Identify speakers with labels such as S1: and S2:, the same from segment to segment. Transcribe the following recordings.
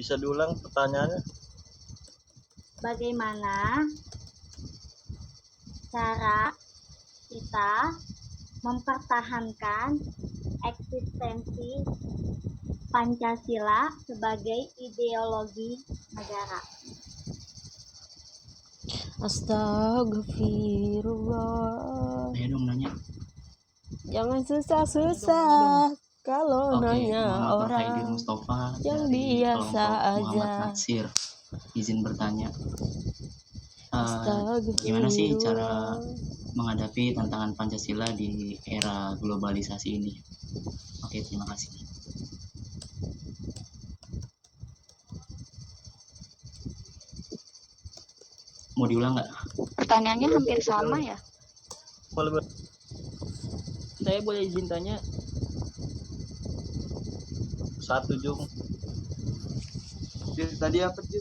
S1: Bisa diulang pertanyaannya?
S2: Bagaimana cara kita mempertahankan eksistensi Pancasila sebagai ideologi negara?
S3: Astagfirullah.
S4: Ayo dong nanya.
S3: Jangan susah-susah kalau
S4: Oke,
S3: nanya
S4: Muhammad Nur Haidir
S3: orang
S4: Mustafa
S3: yang
S4: dari
S3: biasa
S4: kelompok Muhammad
S3: aja.
S4: Natsir. Izin bertanya.
S3: Astagfirullah.
S4: Gimana sih cara menghadapi tantangan Pancasila di era globalisasi ini? Oke, terima kasih. Mau diulang nggak?
S5: Pertanyaannya hampir sama ya.
S1: Boleh.
S6: Saya boleh izin tanya?
S1: Satu Jung.
S7: Tadi apa sih?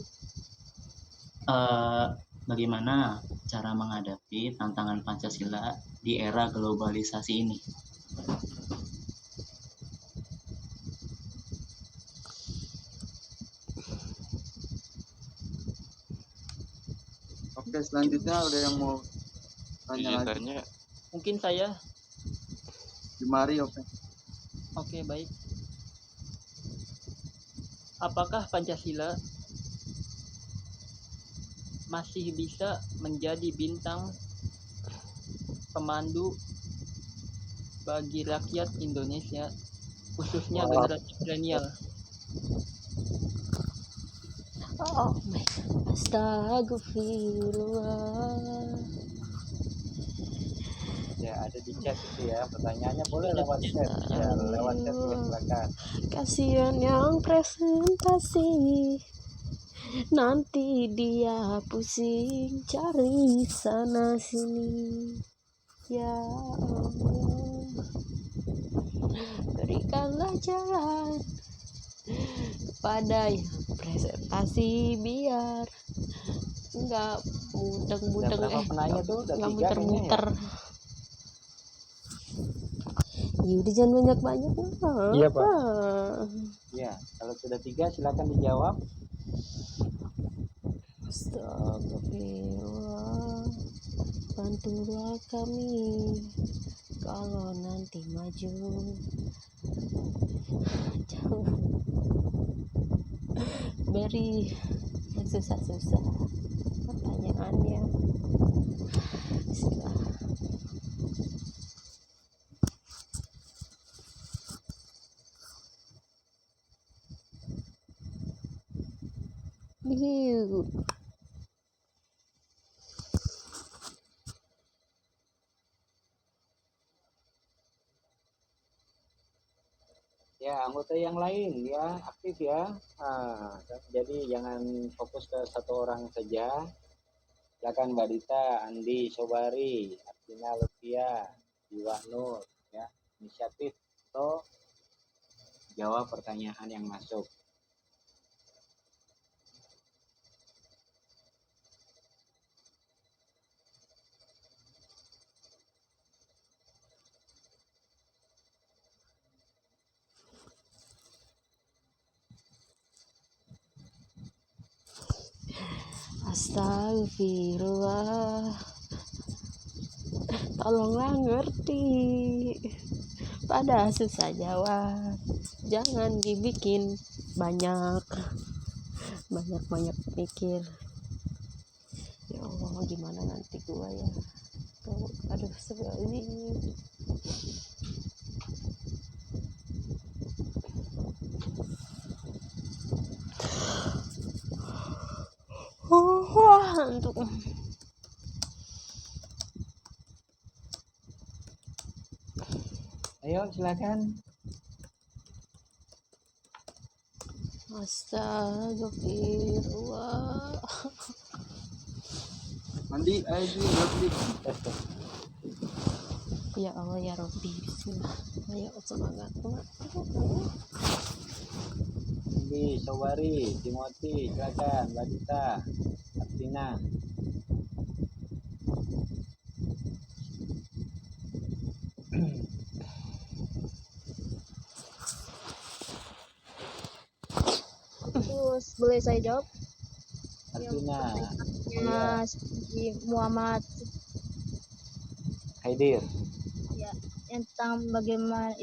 S4: Bagaimana cara menghadapi tantangan Pancasila di era globalisasi ini?
S7: Oke, selanjutnya ada yang mau tanya lagi?
S6: Mungkin saya.
S7: Jumari, oke.
S6: Oke, baik. Apakah Pancasila masih bisa menjadi bintang pemandu bagi rakyat Indonesia, khususnya generasi milenial?
S3: Oh my, astagfirullah.
S8: Ya, ada di chat itu ya. Pertanyaannya boleh lewat chat. Ya, lewat chat ya, silakan.
S3: Kasihan yang presentasi, nanti dia pusing cari sana sini. Ya Allah, berikanlah jalan pada yang presentasi biar nggak mudeng-mudeng,
S8: Berapa penanya tuh? Udah
S3: nggak
S8: 3
S3: muter-muter. Ya udah jangan banyak-banyak lah.
S8: Iya, Pak. Ya, kalau sudah 3 silakan dijawab.
S3: Astagfirullah, bantulah kami kalau nanti maju. Jangan beri yang susah-susah pertanyaannya. Bismillah. Biu.
S8: Ya, anggota yang lain ya, aktif ya. Jadi jangan fokus ke satu orang saja. Silakan Mbak Dita, Andi, Sobari, Artina, Lutfia, Iwa Nur, ya. Inisiatif atau jawab pertanyaan yang masuk.
S3: Astagfirullah, tolonglah ngerti, pada susah jawab, jangan dibikin banyak mikir. Ya Allah, gimana nanti gua ya. Tuh, aduh sekali. Untuk
S8: Ayo silakan.
S3: Astagfirullah.
S7: Mandi, ayo Robbi.
S3: Ya Allah ya Robbi, bismillah. Ayo semangat.
S8: Andi, Sobari, Timothy, silakan Mbak Dita, Artina.
S9: Terus boleh saya jawab?
S8: Artinya
S9: Mas Muhammad
S8: Haidir.
S9: ya, yang tentang bagaimana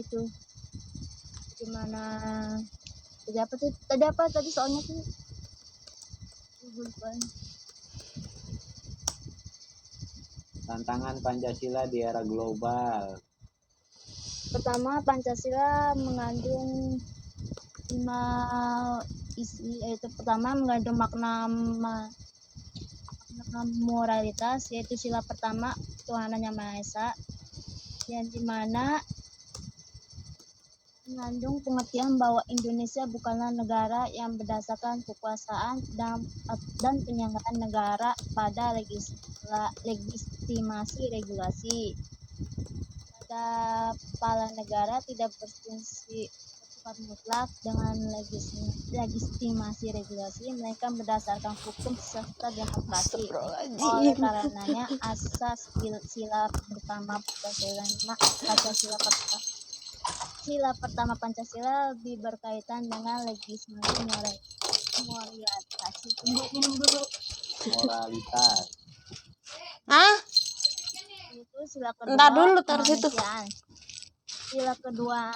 S9: tadi apa tadi soalnya tuh lupa.
S8: Tantangan Pancasila di era global.
S9: Pertama, Pancasila mengandung 5 isi, yaitu pertama mengandung makna moralitas, yaitu sila pertama Tuhanan Yang Maha Esa, yang dimana mengandung pengertian bahwa Indonesia bukanlah negara yang berdasarkan kekuasaan dan penyelenggaraan negara pada legitimasi regulasi. Pada kepala negara tidak berfungsi bersifat mutlak dengan legitimasi regulasi, melainkan berdasarkan hukum serta demokrasi. Oleh karenanya, asas sila pertama Sila pertama Pancasila lebih berkaitan dengan legitimasi moralitas. Minum dulu.
S8: Moralitas.
S9: Itu sila kedua.
S3: Entar dulu, taruh situ.
S9: Sila kedua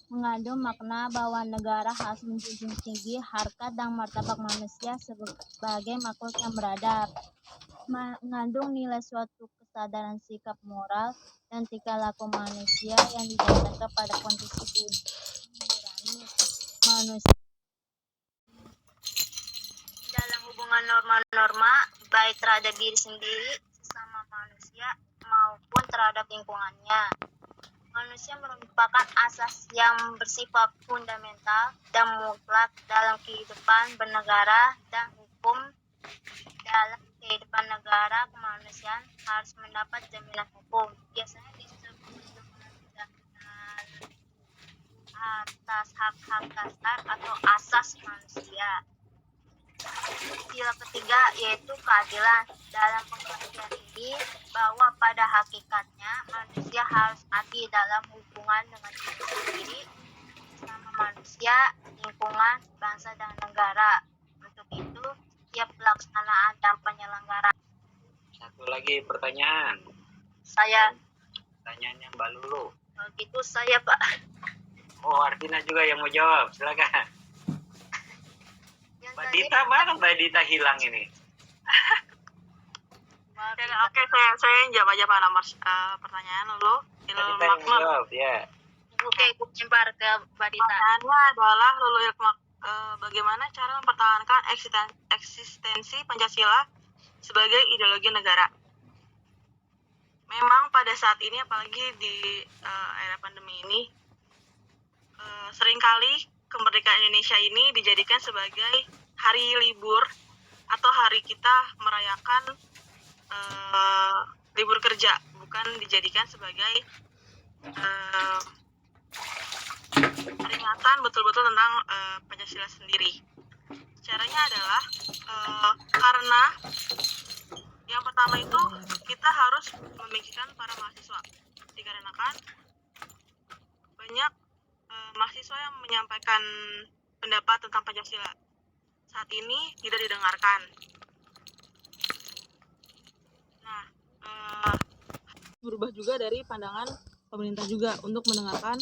S9: mengandung makna bahwa negara harus menjunjung tinggi harkat dan martabat manusia sebagai makhluk yang beradab. Mengandung nilai suatu kesadaran sikap moral dan tingkah laku manusia yang didasarkan pada kondisi nurani manusia. Dalam hubungan norma-norma baik terhadap diri sendiri, sesama manusia maupun terhadap lingkungannya. Manusia merupakan asas yang bersifat fundamental dan mutlak dalam kehidupan bernegara dan hukum. Dalam kehidupan negara, kemanusiaan harus mendapat jaminan hukum. Biasanya disebut dengan atas hak-hak dasar atau asas manusia. Sila ketiga yaitu keadilan. Dalam pengertian ini bahwa pada hakikatnya manusia harus adil dalam hubungan dengan diri sendiri, sesama manusia, lingkungan, bangsa dan negara. Untuk itu, setiap pelaksanaan dan penyelenggaraan.
S8: Satu lagi pertanyaan. Pertanyaannya Mbak Lulu.
S9: Begitu saya, Pak.
S8: Oh, Artina juga yang mau jawab. Silakan. Mbak Dita mana? Mbak Dita hilang ini.
S10: Oke, saya yang jawab aja Pak nomor pertanyaan dulu.
S8: Mbak Dita yang jawab, ya.
S9: Oke, aku lempar ke Mbak Dita.
S10: Pertanyaannya adalah Lulu Ilkmak, bagaimana cara mempertahankan eksistensi Pancasila sebagai ideologi negara? Memang pada saat ini, apalagi di era pandemi ini, seringkali kemerdekaan Indonesia ini dijadikan sebagai hari libur atau hari kita merayakan libur kerja, bukan dijadikan sebagai peringatan betul-betul tentang Pancasila sendiri. Caranya adalah karena yang pertama itu kita harus memikirkan para mahasiswa, dikarenakan banyak mahasiswa yang menyampaikan pendapat tentang Pancasila saat ini tidak didengarkan. Nah, berubah juga dari pandangan pemerintah juga untuk mendengarkan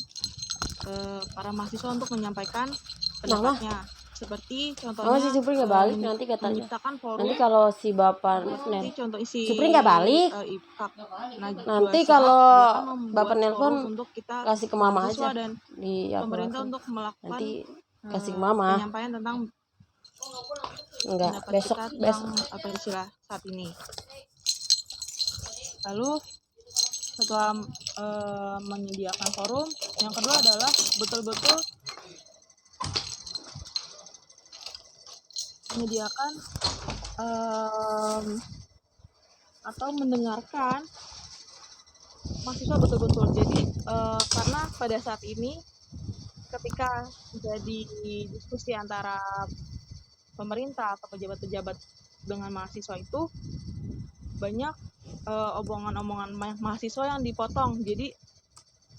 S10: para mahasiswa untuk menyampaikan pendapatnya. Seperti contohnya
S3: si Supri nggak balik nanti katanya.
S10: Forum,
S3: nanti kalau si bapak
S10: contoh isi
S3: Supri nggak balik. Nanti kalau bapak nelpon kasih ke mama aja
S10: dan
S3: di
S10: pemerintah untuk melakukan
S3: nanti kasih ke mama.
S10: penyampaian tentang
S3: Enggak, besok
S10: Pancasila saat ini. Lalu setelah menyediakan forum, yang kedua adalah betul-betul menyediakan atau mendengarkan mahasiswa betul-betul. Jadi karena pada saat ini ketika jadi diskusi antara pemerintah atau pejabat-pejabat dengan mahasiswa itu banyak omongan-omongan mahasiswa yang dipotong. Jadi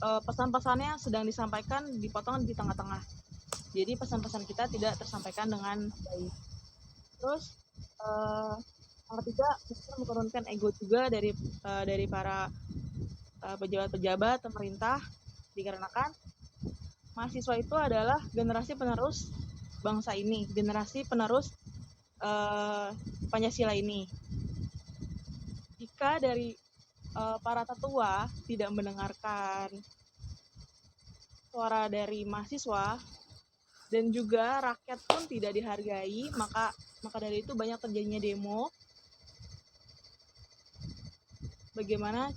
S10: pesan-pesannya yang sedang disampaikan dipotong di tengah-tengah. Jadi pesan-pesan kita tidak tersampaikan dengan baik. Terus yang ketiga, kita menurunkan ego juga dari para pejabat-pejabat pemerintah, dikarenakan mahasiswa itu adalah generasi penerus bangsa ini, generasi penerus Pancasila ini. Jika dari para tetua tidak mendengarkan suara dari mahasiswa dan juga rakyat pun tidak dihargai, maka dari itu banyak terjadinya demo. Bagaimana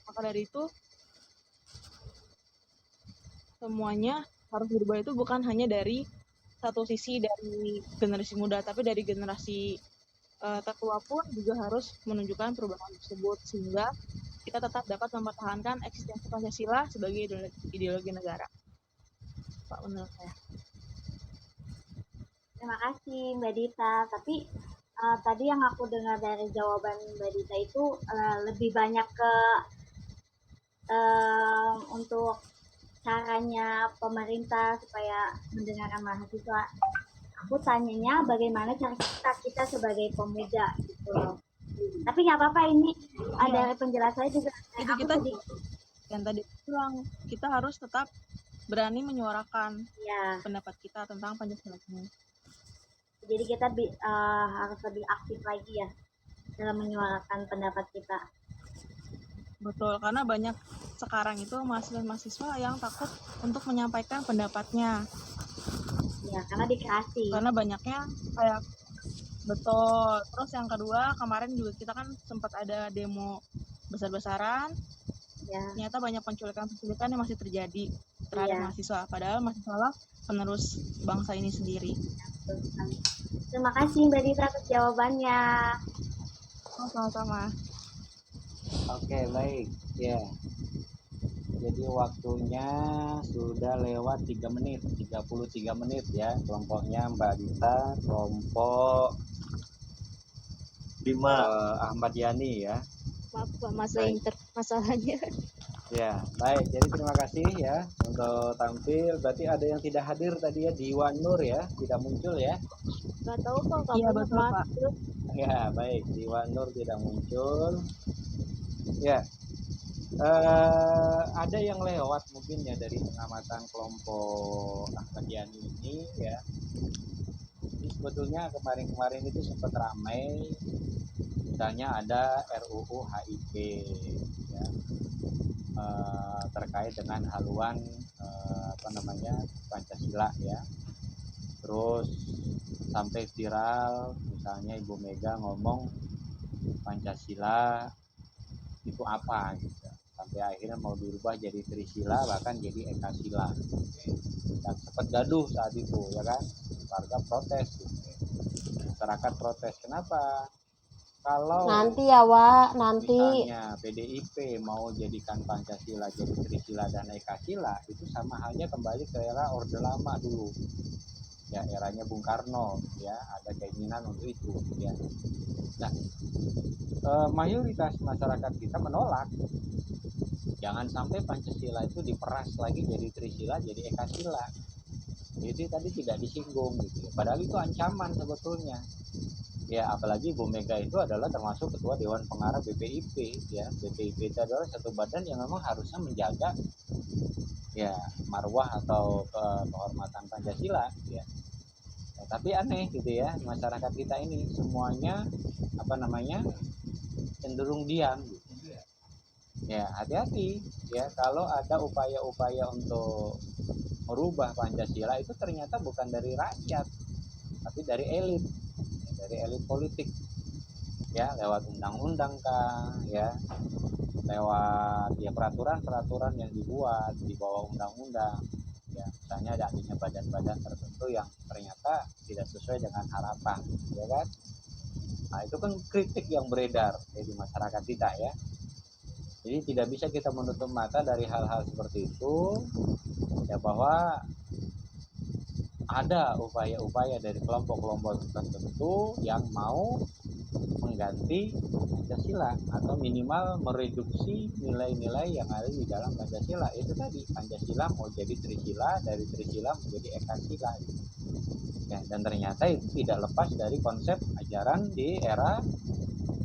S10: maka dari itu semuanya harus berubah, itu bukan hanya dari satu sisi dari generasi muda, tapi dari generasi tertua pun juga harus menunjukkan perubahan tersebut, sehingga kita tetap dapat mempertahankan eksistensi Pancasila sebagai ideologi negara. Pak, menurut saya.
S2: Terima kasih Mbak Dita. Tapi tadi yang aku dengar dari jawaban Mbak Dita itu lebih banyak ke untuk caranya pemerintah supaya mendengarkan mahasiswa. Aku tanyanya bagaimana cara kita sebagai pemuda gitu loh. Tapi nggak apa-apa, ini ada penjelasannya juga.
S10: Itu kita yang tadi bilang, kita harus tetap berani menyuarakan pendapat kita tentang Pancasila ini.
S2: Jadi kita harus lebih aktif lagi ya dalam menyuarakan pendapat kita.
S10: Betul, karena banyak sekarang itu mahasiswa yang takut untuk menyampaikan pendapatnya.
S2: Ya, karena dikasih.
S10: Karena banyaknya kayak betul. Terus yang kedua, kemarin juga kita kan sempat ada demo besar-besaran.
S2: Ya.
S10: Ternyata banyak penculikan yang masih terjadi terhadap mahasiswa. Padahal mahasiswa lah penerus bangsa ini sendiri.
S2: Terima kasih Mbak Dita atas jawabannya.
S10: Sama-sama.
S8: Oke, baik. Ya. Jadi waktunya sudah lewat 3 menit, 33 menit ya. Kelompoknya Mbak Dita, kelompok 5 Ahmad Yani ya.
S3: Maaf Pak, masalahnya.
S8: Ya, baik. Jadi terima kasih ya untuk tampil. Berarti ada yang tidak hadir tadi ya, Diwan Nur ya, tidak muncul ya.
S3: Nggak tahu Pak, kamu
S10: Iya betul Pak.
S8: Ya, baik. Diwan Nur tidak muncul. Ya. Ada yang lewat mungkin ya dari pengamatan kelompok Ahmad Yani ini ya. Jadi sebetulnya kemarin-kemarin itu sempat ramai, misalnya ada RUU HIP ya, terkait dengan haluan Pancasila ya. Terus sampai viral, misalnya Ibu Mega ngomong Pancasila itu apa gitu, sampai akhirnya mau dirubah jadi Trisila, bahkan jadi Ekasila, dan sempat gaduh saat itu ya kan, warga protes gitu. Masyarakat protes, kenapa kalau
S3: nanti ya Wak, nanti
S8: misalnya PDIP mau jadikan Pancasila jadi Trisila dan Ekasila, itu sama halnya kembali ke era Orde Lama dulu ya, eranya Bung Karno ya, ada keinginan untuk itu ya. Nah, mayoritas masyarakat kita menolak, jangan sampai Pancasila itu diperas lagi jadi Trisila, jadi Ekasila. Jadi tadi tidak disinggung gitu, padahal itu ancaman sebetulnya ya. Apalagi Bu Mega itu adalah termasuk ketua Dewan Pengarah BPIP ya. BPIP itu adalah satu badan yang memang harusnya menjaga ya marwah atau kehormatan Pancasila ya. Nah, tapi aneh gitu ya, masyarakat kita ini semuanya cenderung diam gitu. Ya, hati-hati ya kalau ada upaya-upaya untuk merubah Pancasila, itu ternyata bukan dari rakyat tapi dari elit politik ya, lewat undang-undang kah ya, lewat ya peraturan yang dibuat di bawah undang-undang ya. Misalnya adanya badan-badan tertentu yang ternyata tidak sesuai dengan harapan ya kan. Nah, itu kan kritik yang beredar di masyarakat kita ya. Jadi tidak bisa kita menutup mata dari hal-hal seperti itu ya, bahwa ada upaya-upaya dari kelompok-kelompok tertentu yang mau mengganti Pancasila atau minimal mereduksi nilai-nilai yang ada di dalam Pancasila. Itu tadi, Pancasila mau jadi Trisila, dari Trisila menjadi Ekasila. Ya, dan ternyata itu tidak lepas dari konsep ajaran di era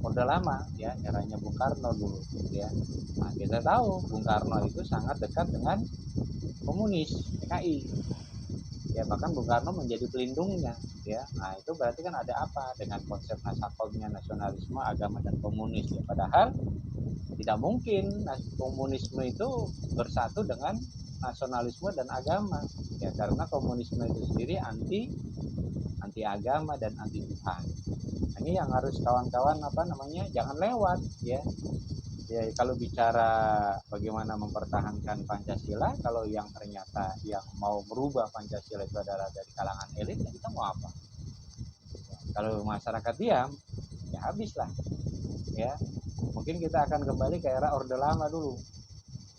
S8: Orde Lama, ya, eranya Bung Karno dulu, ya. Nah, kita tahu Bung Karno itu sangat dekat dengan komunis, PKI. Ya, bahkan Bung Karno menjadi pelindungnya, ya. Nah, itu berarti kan ada apa dengan konsep nasakomnya, nasionalisme, agama, dan komunis, ya. Padahal tidak mungkin komunisme itu bersatu dengan nasionalisme dan agama, ya, karena komunisme itu sendiri anti agama dan anti Tuhan. Nah, ini yang harus kawan-kawan jangan lewat, ya. Ya, kalau bicara bagaimana mempertahankan Pancasila, kalau yang ternyata yang mau merubah Pancasila itu adalah dari kalangan elit, ya kita mau apa? Kalau masyarakat diam, ya habislah, ya. Mungkin kita akan kembali ke era Orde Lama dulu,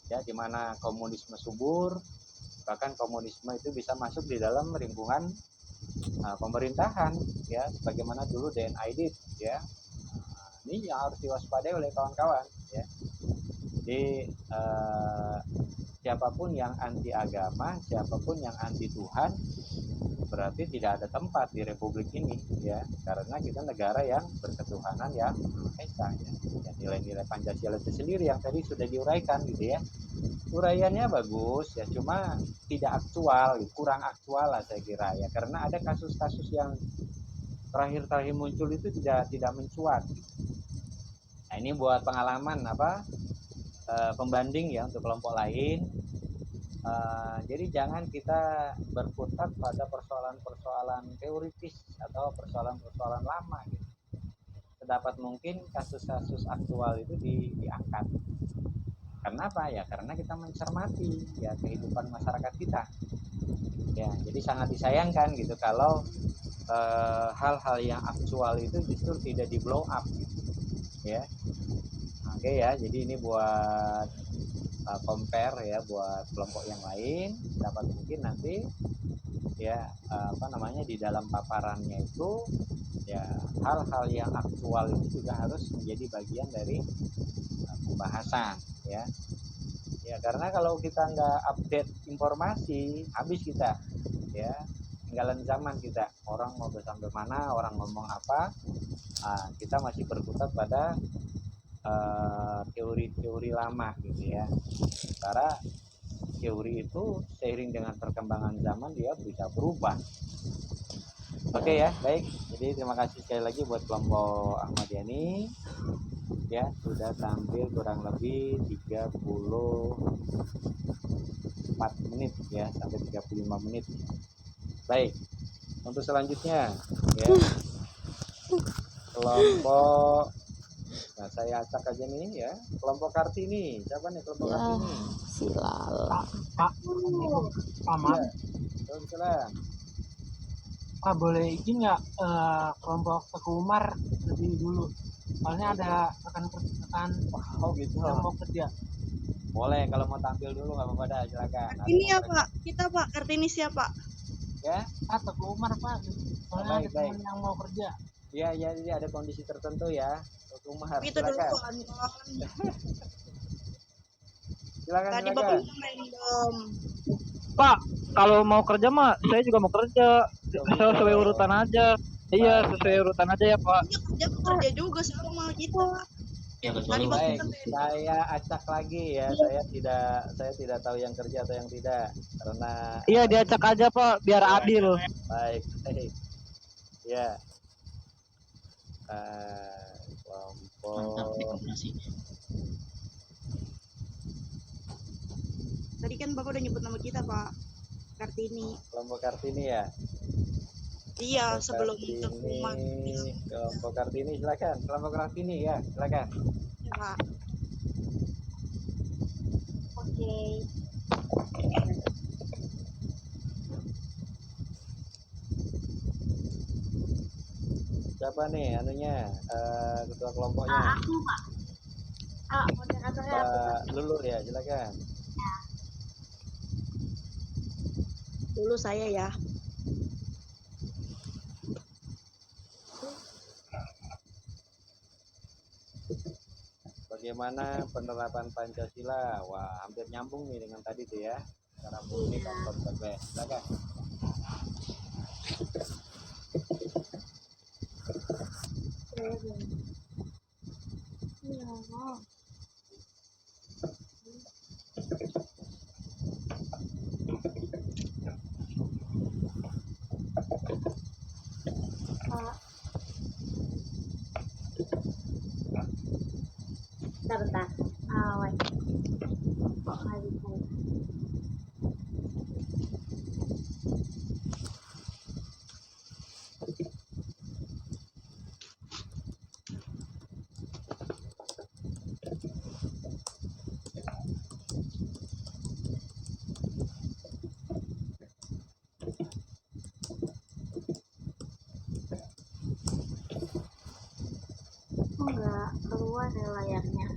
S8: ya, di mana komunisme subur, bahkan komunisme itu bisa masuk di dalam lingkungan pemerintahan, ya, sebagaimana dulu DNID, ya. Ini yang harus diwaspadai oleh kawan-kawan, ya. Jadi siapapun yang anti agama, siapapun yang anti Tuhan, berarti tidak ada tempat di republik ini, ya, karena kita negara yang berketuhanan yang esa, ya. Dan nilai-nilai Pancasila itu sendiri yang tadi sudah diuraikan, gitu, ya. Uraiannya bagus, ya, cuma tidak aktual, kurang aktual lah saya kira, ya, karena ada kasus-kasus yang terakhir-terakhir muncul itu tidak mencuat. Nah, ini buat pengalaman pembanding, ya, untuk kelompok lain. Jadi jangan kita berkutat pada persoalan-persoalan teoritis atau persoalan-persoalan lama, gitu. Sedapat mungkin kasus-kasus aktual itu diangkat. Karena apa? Ya, karena kita mencermati, ya, kehidupan masyarakat kita. Ya, jadi sangat disayangkan, gitu, kalau hal-hal yang aktual itu justru tidak di blow up, gitu, ya. Oke, ya, jadi ini buat compare, ya, buat kelompok yang lain. Dapat mungkin nanti, ya, di dalam paparannya itu, ya, hal-hal yang aktual itu juga harus menjadi bagian dari pembahasan, ya. Ya, karena kalau kita nggak update informasi, habis kita, ya, tinggalan zaman kita. Orang mau sampai mana, orang ngomong apa, kita masih berkutat pada teori-teori lama, gitu, ya. Sementara teori itu seiring dengan perkembangan zaman dia bisa berubah. Oke, ya, baik. Jadi terima kasih sekali lagi buat kelompok Ahmadiyani, ya, sudah tampil kurang lebih 34 menit, ya, sampai 35 menit. Baik, untuk selanjutnya, ya, kelompok, nah saya acak aja nih, ya, kelompok Kartini. Siapa nih kelompok Kartini?
S3: Si Lala.
S11: Pak, Paman,
S8: Ya, silakan.
S11: Pak, boleh izin nggak kelompok Teguh Umar lebih dulu? Soalnya ada rekan
S8: gitu.
S11: yang mau kerja.
S8: Boleh, kalau mau tampil dulu nggak apa-apa, dah, silakan.
S12: Ini ya Pak, kita Pak, Kartini siapa?
S8: Ya,
S11: Teguh Umar, Pak. Soalnya ada teman yang mau kerja.
S8: ya, jadi ada kondisi tertentu, ya. Teguh Umar,
S12: Itu dulu
S8: silakan. Silakan,
S12: Tadi
S8: silakan.
S12: Bapak random.
S13: Pak, kalau mau kerja mah saya juga mau kerja. Sesuai urutan aja. Iya, sesuai urutan aja ya, Pak.
S12: Dia kerja juga sama kita.
S4: Ya, kecuali
S8: Baik, saya acak lagi, ya. Saya tidak tahu yang kerja atau yang tidak, karena
S13: Iya, diacak aja, Pak, biar adil.
S8: baik. Ya.
S4: mantap
S8: Kelompok
S4: dekompresi.
S12: Tadi kan Bapak udah nyebut nama kita Pak, Kartini.
S8: kelompok Kartini, ya.
S12: Iya,
S8: Kelompok
S12: sebelum
S8: Kartini,
S12: Teguh Umar.
S8: kelompok Kartini, silakan. Kelompok Kartini, ya, silakan.
S12: Ya, Pak.
S2: Oke.
S8: Siapa nih ketua kelompoknya?
S2: Aku, Pak. Moderatornya aku, Pak.
S8: Pak Lulu, ya, silakan.
S12: Dulu saya ya.
S8: bagaimana penerapan Pancasila? Wah, hampir nyambung nih dengan tadi tuh ya. Cara murni dan konsekuensi. Silakan.
S2: Bentar. Wait. Kok nggak bisa ya? Kok nggak keluar ya layarnya?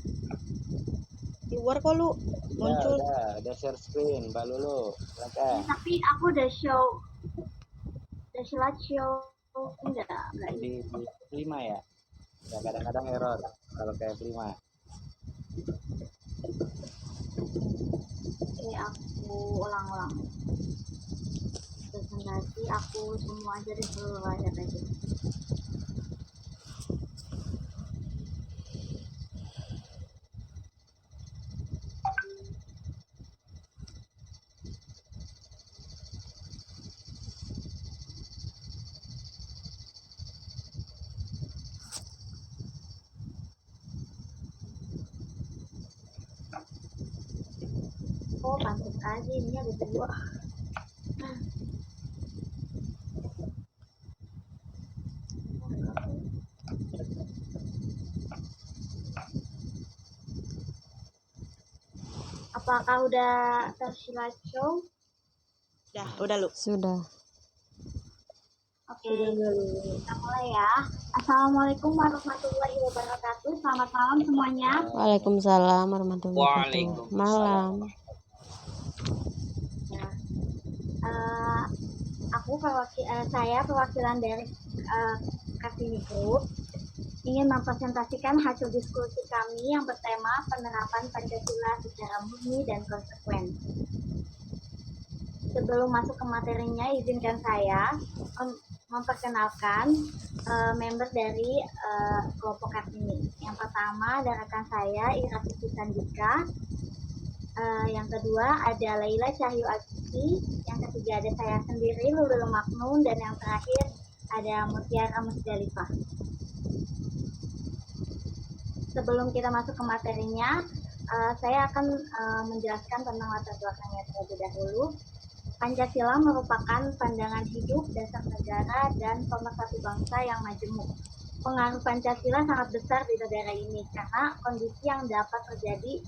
S12: Di luar kok lu muncul.
S8: Udah share screen, Mbak Lulu. Silakan.
S2: Tapi aku udah slide show enggak
S8: Di Prima ya. Ya kadang-kadang error kalau kayak Prima.
S2: Oke, aku ulang-ulang. Presentasi aku semua aja di seluruh layar aja. Oh, pantas aja ini ada dua. Apakah udah terslide show?
S12: Udah lu.
S3: Sudah.
S2: Oke, kita mulai ya. Assalamualaikum warahmatullahi wabarakatuh. Selamat malam semuanya.
S3: Waalaikumsalam warahmatullahi wabarakatuh. Malam.
S2: Ya. Saya perwakilan dari Kartini Group ingin mempresentasikan hasil diskusi kami yang bertema penerapan Pancasila secara murni dan konsekuen. Sebelum masuk ke materinya, izinkan saya memperkenalkan member dari kelompok Kartini. Yang pertama ada rekan saya Ira Siti Sandika, yang kedua ada Laila Cahyo Azizi, yang ketiga ada saya sendiri Lulul Maknun, dan yang terakhir ada Mutiara Musdalifah. Sebelum kita masuk ke materinya, saya akan menjelaskan tentang latar belakangnya terlebih dahulu. Pancasila merupakan pandangan hidup dasar negara dan pemersatu bangsa yang majemuk. Pengaruh Pancasila sangat besar di negara ini karena kondisi yang dapat terjadi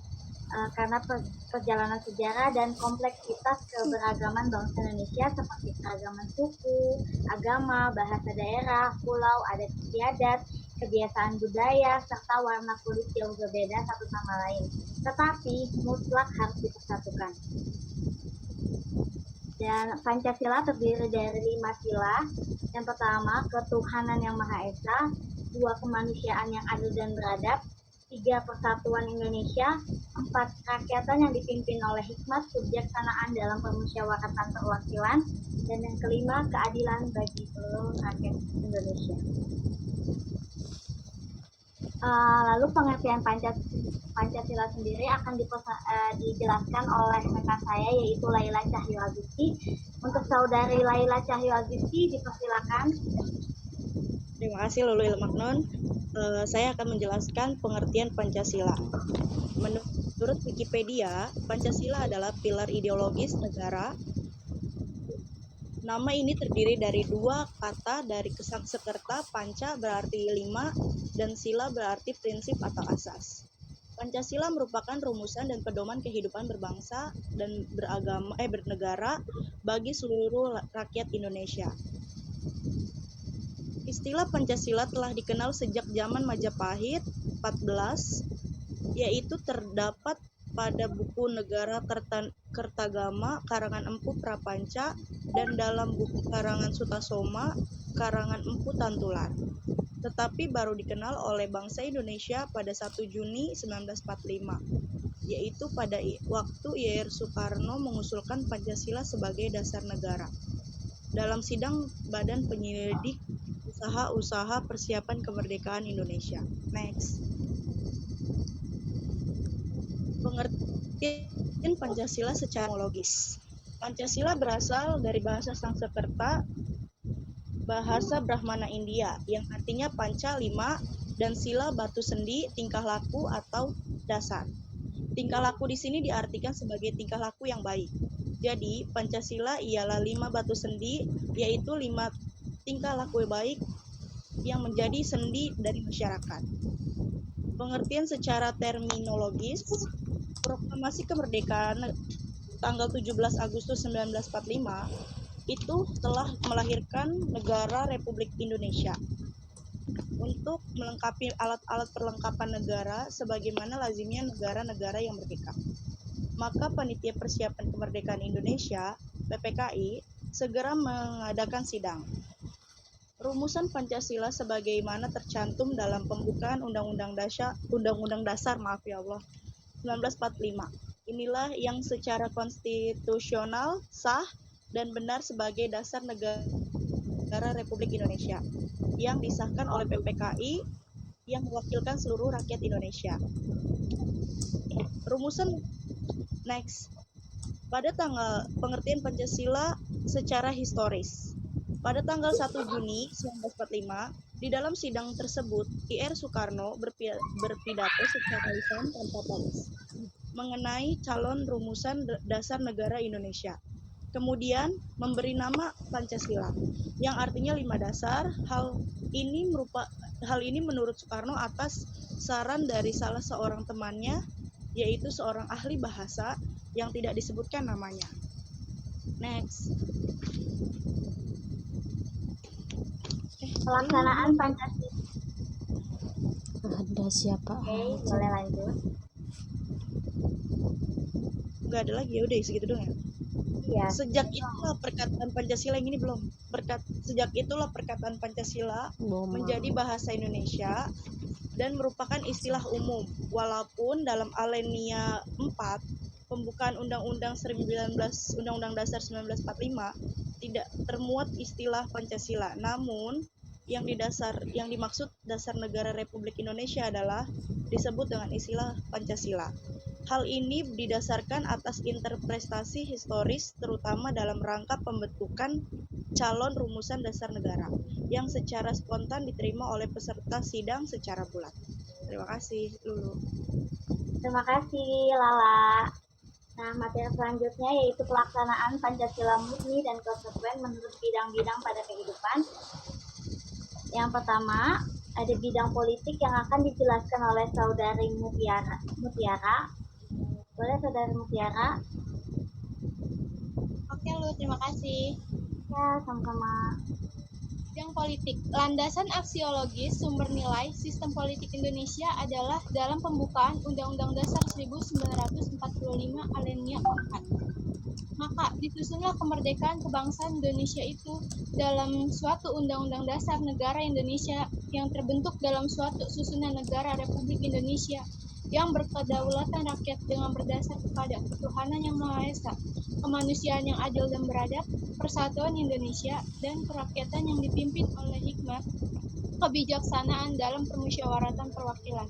S2: karena perjalanan sejarah dan kompleksitas keberagaman bangsa Indonesia seperti keragaman suku, agama, bahasa daerah, pulau, adat istiadat, kebiasaan budaya, serta warna kulit yang berbeda satu sama lain. Tetapi mutlak harus dipersatukan. Dan Pancasila terdiri dari 5 sila. Yang pertama, ketuhanan yang Maha Esa. 2, kemanusiaan yang adil dan beradab. 3, persatuan Indonesia. 4, kerakyatan yang dipimpin oleh hikmat kebijaksanaan dalam permusyawaratan perwakilan. Dan yang kelima, keadilan bagi seluruh rakyat Indonesia. Lalu pengertian Pancasila sendiri akan dijelaskan oleh rekan saya, yaitu Laila Cahyo Azizi. Untuk saudari Laila Cahyo Azizi, dipersilakan.
S12: Terima kasih Lulul Maknun. Saya akan menjelaskan pengertian Pancasila. Menurut Wikipedia, Pancasila adalah pilar ideologis negara. Nama ini terdiri dari 2 kata dari Sanskerta. Panca berarti 5 dan sila berarti prinsip atau asas. Pancasila merupakan rumusan dan pedoman kehidupan berbangsa dan bernegara bagi seluruh rakyat Indonesia. Istilah Pancasila telah dikenal sejak zaman Majapahit 14, yaitu terdapat pada buku Negara Kertagama karangan Empu Prapanca dan dalam buku karangan Sutasoma karangan Empu Tantular. tetapi baru dikenal oleh bangsa Indonesia pada 1 Juni 1945, yaitu pada waktu YR Soekarno mengusulkan Pancasila sebagai dasar negara. Dalam sidang Badan Penyelidik Usaha-usaha Persiapan Kemerdekaan Indonesia. Next. Pengertian Pancasila secara etimologis. Pancasila berasal dari bahasa Sanskerta, bahasa Brahmana India, yang artinya panca 5 dan sila batu sendi, tingkah laku atau dasar. Tingkah laku di sini diartikan sebagai tingkah laku yang baik. Jadi, Pancasila ialah 5 batu sendi, yaitu 5 tingkah laku baik yang menjadi sendi dari masyarakat. Pengertian secara terminologis, Proklamasi Kemerdekaan tanggal 17 Agustus 1945 itu telah melahirkan negara Republik Indonesia untuk melengkapi alat-alat perlengkapan negara sebagaimana lazimnya negara-negara yang merdeka. Maka Panitia Persiapan Kemerdekaan Indonesia, PPKI, segera mengadakan sidang. Rumusan Pancasila sebagaimana tercantum dalam pembukaan Undang-Undang Dasar 1945. Inilah yang secara konstitusional sah dan benar sebagai dasar negara Republik Indonesia yang disahkan oleh PPKI yang mewakilkan seluruh rakyat Indonesia. Rumusan next. Pada tanggal pengertian Pancasila secara historis. Pada tanggal 1 Juni 1945, di dalam sidang tersebut, IR Soekarno berpidato secara lisan tanpa tulis mengenai calon rumusan dasar negara Indonesia. Kemudian memberi nama Pancasila, yang artinya 5 dasar. Hal ini menurut Soekarno atas saran dari salah seorang temannya, yaitu seorang ahli bahasa yang tidak disebutkan namanya. Next.
S2: Pelaksanaan Pancasila.
S3: Ada siapa?
S2: Oke, boleh lanjut.
S12: Nggak ada lagi, ya udah segitu dong ya.
S2: Iya.
S12: Sejak itulah perkataan Pancasila yang ini belum. Sejak itulah perkataan Pancasila menjadi bahasa Indonesia dan merupakan istilah umum. Walaupun dalam Alinea 4 pembukaan Undang-Undang Dasar 1945 tidak termuat istilah Pancasila. Namun yang dimaksud dasar negara Republik Indonesia adalah disebut dengan istilah Pancasila. Hal ini didasarkan atas interpretasi historis terutama dalam rangka pembentukan calon rumusan dasar negara yang secara spontan diterima oleh peserta sidang secara bulat. Terima kasih, Lulu.
S2: Terima kasih, Lala. Nah, materi selanjutnya yaitu pelaksanaan Pancasila murni dan konsekuen menurut bidang-bidang pada kehidupan. Yang pertama, ada bidang politik yang akan dijelaskan oleh Saudari Mutiara. Boleh Saudari Mutiara?
S14: Oke, Lu, terima kasih.
S2: Ya, sama-sama.
S14: Bidang politik. Landasan aksiologis sumber nilai sistem politik Indonesia adalah dalam pembukaan Undang-Undang Dasar 1945 Alinea 4. Maka disusunlah kemerdekaan kebangsaan Indonesia itu dalam suatu Undang-Undang Dasar Negara Indonesia yang terbentuk dalam suatu susunan negara Republik Indonesia yang berkedaulatan rakyat dengan berdasar kepada ketuhanan yang Maha Esa, kemanusiaan yang adil dan beradab, persatuan Indonesia, dan kerakyatan yang dipimpin oleh hikmat, kebijaksanaan dalam permusyawaratan perwakilan,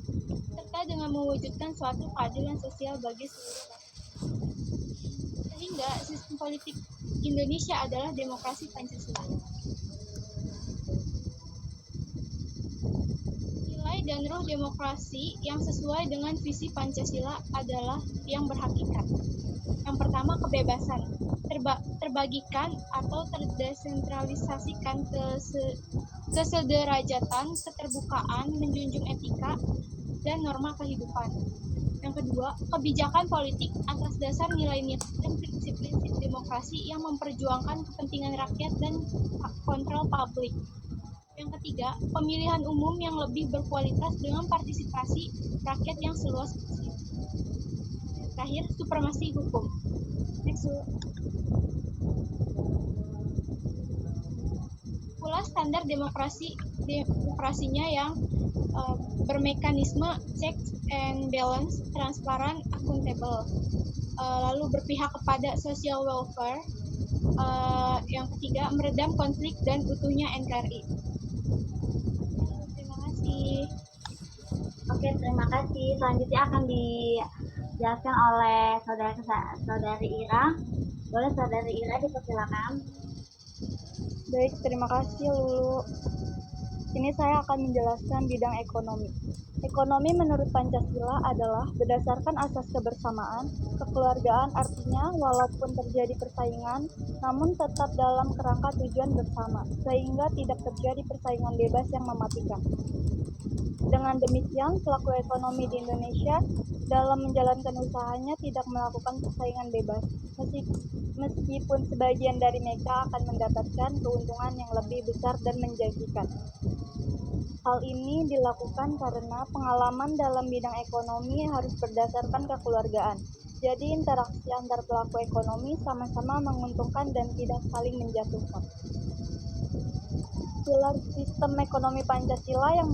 S14: serta dengan mewujudkan suatu keadilan sosial bagi seluruh rakyat. Sehingga sistem politik Indonesia adalah demokrasi Pancasila. Nilai dan ruh demokrasi yang sesuai dengan visi Pancasila adalah yang berhakikat. Yang pertama, kebebasan, terbagikan atau terdesentralisasikan kesederajatan, keterbukaan, menjunjung etika, dan norma kehidupan. Yang kedua, kebijakan politik atas dasar nilai-nilai dan prinsip-prinsip demokrasi yang memperjuangkan kepentingan rakyat dan kontrol publik. Yang ketiga, pemilihan umum yang lebih berkualitas dengan partisipasi rakyat yang seluas mungkin. Terakhir, supremasi hukum. Next. Pula standar demokrasinya yang bermekanisme checks and balance, transparan, akuntabel. Lalu berpihak kepada social welfare. Yang ketiga, meredam konflik dan utuhnya NKRI. Terima kasih.
S2: Oke, terima kasih. Selanjutnya akan dijelaskan oleh saudari Ira. Boleh saudari Ira dipersilakan.
S15: Baik, terima kasih Lulu. Ini saya akan menjelaskan bidang ekonomi. Ekonomi menurut Pancasila adalah berdasarkan asas kebersamaan, kekeluargaan, artinya walaupun terjadi persaingan, namun tetap dalam kerangka tujuan bersama, sehingga tidak terjadi persaingan bebas yang mematikan. Dengan demikian, pelaku ekonomi di Indonesia dalam menjalankan usahanya tidak melakukan persaingan bebas, meskipun sebagian dari mereka akan mendapatkan keuntungan yang lebih besar dan menjanjikan. Hal ini dilakukan karena pengalaman dalam bidang ekonomi harus berdasarkan kekeluargaan. Jadi interaksi antar pelaku ekonomi sama-sama menguntungkan dan tidak saling menjatuhkan. Pilar sistem ekonomi Pancasila yang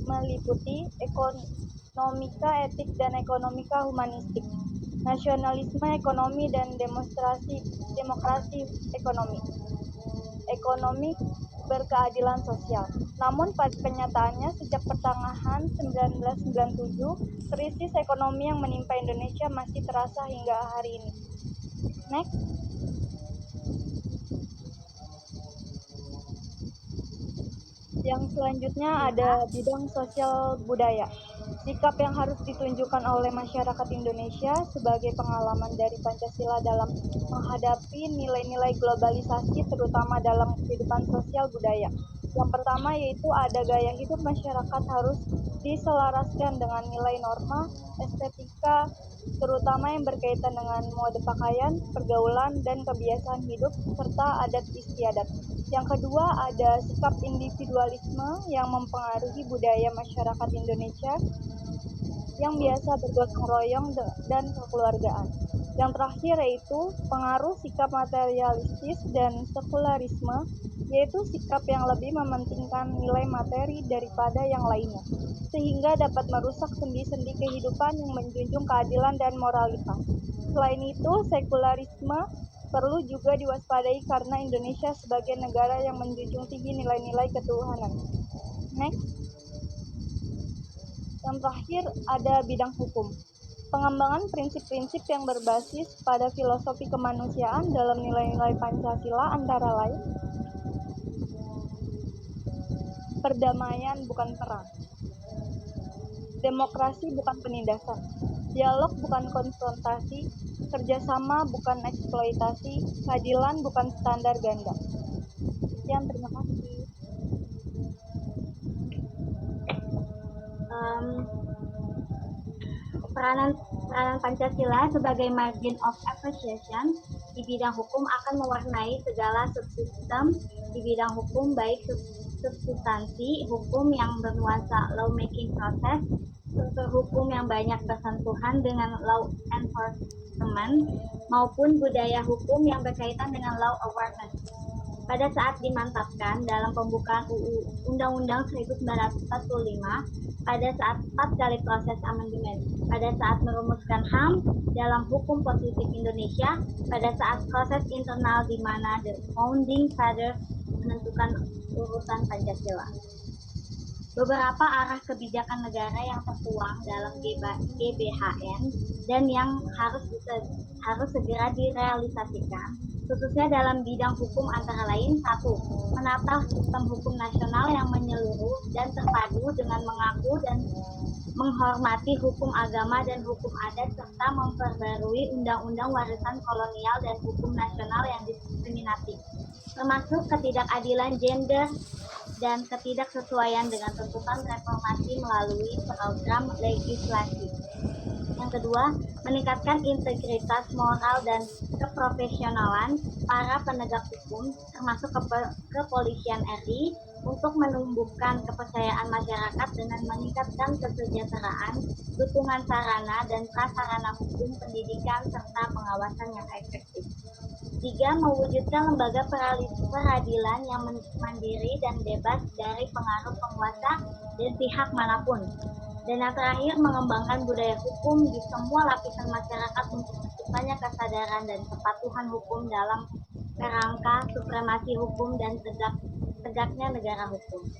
S15: meliputi ekonomika etik dan ekonomika humanistik, nasionalisme ekonomi dan demokrasi ekonomi berkeadilan sosial. Namun pada kenyataannya sejak pertengahan 1997, krisis ekonomi yang menimpa Indonesia masih terasa hingga hari ini. Next. Yang selanjutnya ada bidang sosial budaya. Sikap yang harus ditunjukkan oleh masyarakat Indonesia sebagai pengalaman dari Pancasila dalam menghadapi nilai-nilai globalisasi terutama dalam kehidupan sosial budaya. Yang pertama yaitu ada gaya hidup masyarakat harus diselaraskan dengan nilai norma, estetika, terutama yang berkaitan dengan mode pakaian, pergaulan, dan kebiasaan hidup, serta adat istiadat. Yang kedua ada sikap individualisme yang mempengaruhi budaya masyarakat Indonesia yang biasa bergotong royong dan kekeluargaan. Yang terakhir yaitu pengaruh sikap materialistis dan sekularisme, yaitu sikap yang lebih mementingkan nilai materi daripada yang lainnya, sehingga dapat merusak sendi-sendi kehidupan yang menjunjung keadilan dan moralitas. Selain itu, sekularisme perlu juga diwaspadai karena Indonesia sebagai negara yang menjunjung tinggi nilai-nilai ketuhanan. Next. Yang terakhir ada bidang hukum. Pengembangan prinsip-prinsip yang berbasis pada filosofi kemanusiaan dalam nilai-nilai Pancasila antara lain perdamaian bukan perang, demokrasi bukan penindasan, dialog bukan konfrontasi, kerjasama bukan eksploitasi, keadilan bukan standar ganda. Sekian, terima kasih.
S2: Peranan Pancasila sebagai margin of appreciation di bidang hukum akan mewarnai segala subsistem di bidang hukum, baik substansi hukum yang bernuansa lawmaking process, struktur hukum yang banyak bersentuhan dengan law enforcement, maupun budaya hukum yang berkaitan dengan law awareness. Pada saat dimantapkan dalam pembukaan Undang-Undang 1945, pada saat 4 kali proses amandemen, pada saat merumuskan HAM dalam hukum positif Indonesia, pada saat proses internal di mana the founding fathers menentukan urutan Pancasila. Beberapa arah kebijakan negara yang tertuang dalam GBHN dan yang harus segera direalisasikan, khususnya dalam bidang hukum antara lain: 1. Menata sistem hukum nasional yang menyeluruh dan terpadu dengan mengaku dan menghormati hukum agama dan hukum adat, serta memperbarui undang-undang warisan kolonial dan hukum nasional yang diskriminatif, termasuk ketidakadilan gender dan ketidaksesuaian dengan tuntutan reformasi melalui program legislasi. Yang kedua, meningkatkan integritas moral dan keprofesionalan para penegak hukum, termasuk kepolisian RI, untuk menumbuhkan kepercayaan masyarakat dengan meningkatkan kesejahteraan, dukungan sarana dan prasarana hukum, pendidikan, serta pengawasan yang efektif. Ketiga, mewujudkan lembaga peradilan yang mandiri dan bebas dari pengaruh penguasa dan pihak manapun. Dan yang terakhir, mengembangkan budaya hukum di semua lapisan masyarakat untuk terciptanya kesadaran dan kepatuhan hukum dalam kerangka supremasi hukum dan tegaknya negara hukum.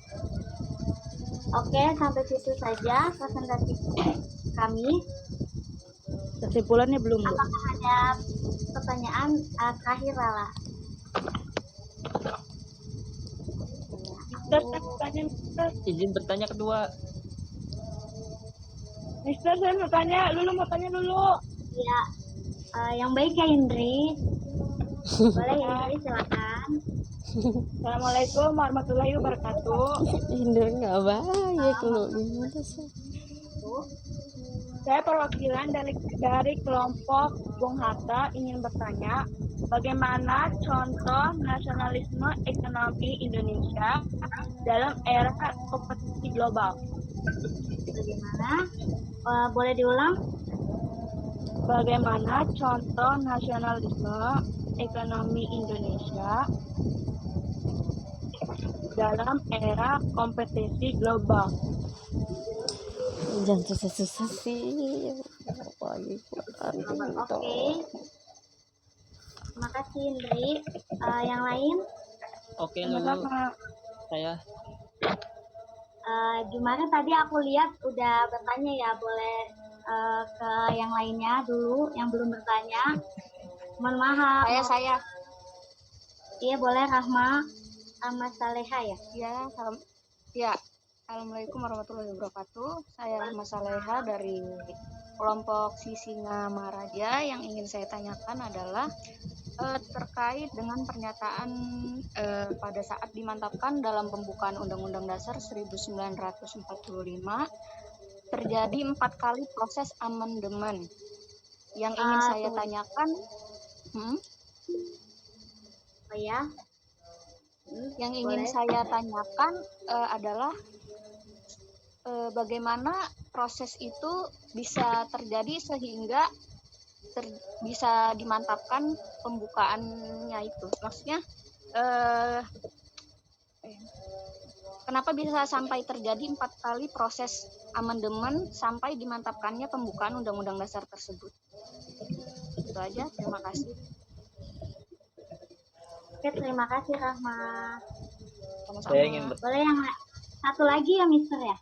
S2: Oke, sampai situ saja presentasi kami.
S12: Kesimpulannya belum, Bu.
S2: Apakah ada pertanyaan terakhir, Lala?
S6: Izin bertanya kedua.
S15: Mister, saya mau tanya, mau tanya dulu.
S2: Ya, yang baik ya Indri. Boleh ya Indri, silakan.
S15: Assalamualaikum warahmatullahi wabarakatuh.
S3: Indri nggak baik lu gimana sih?
S15: Saya perwakilan dari kelompok Bung Hatta ingin bertanya, bagaimana contoh nasionalisme ekonomi Indonesia dalam era kompetisi global?
S2: Bagaimana? Boleh diulang?
S15: Bagaimana contoh nasionalisme ekonomi Indonesia dalam era kompetisi global?
S3: Jangan susah-susah sih. Apalagi
S2: Oke. Terima kasih Indri. Yang lain?
S6: Oke, Lulu. Saya.
S2: Gimana tadi aku lihat udah bertanya ya, boleh ke yang lainnya dulu yang belum bertanya. Mohon maaf.
S5: Saya.
S2: Iya boleh, Rahma Saleha ya.
S5: Ya. Assalamualaikum warahmatullahi wabarakatuh. Saya Rahma Saleha dari kelompok Sisingamaraja. Yang ingin saya tanyakan adalah terkait dengan pernyataan pada saat dimantapkan dalam pembukaan Undang-Undang Dasar 1945 terjadi 4 kali proses amandemen. Yang ingin saya tanyakan, yang ingin saya tanyakan adalah bagaimana proses itu bisa terjadi sehingga bisa dimantapkan pembukaannya itu. Maksudnya kenapa bisa sampai terjadi 4 kali proses amandemen sampai dimantapkannya pembukaan Undang-Undang Dasar tersebut? Itu aja, terima kasih.
S2: Oke, terima kasih Rahma.
S1: Saya ingin
S2: Boleh yang satu lagi ya Mister ya?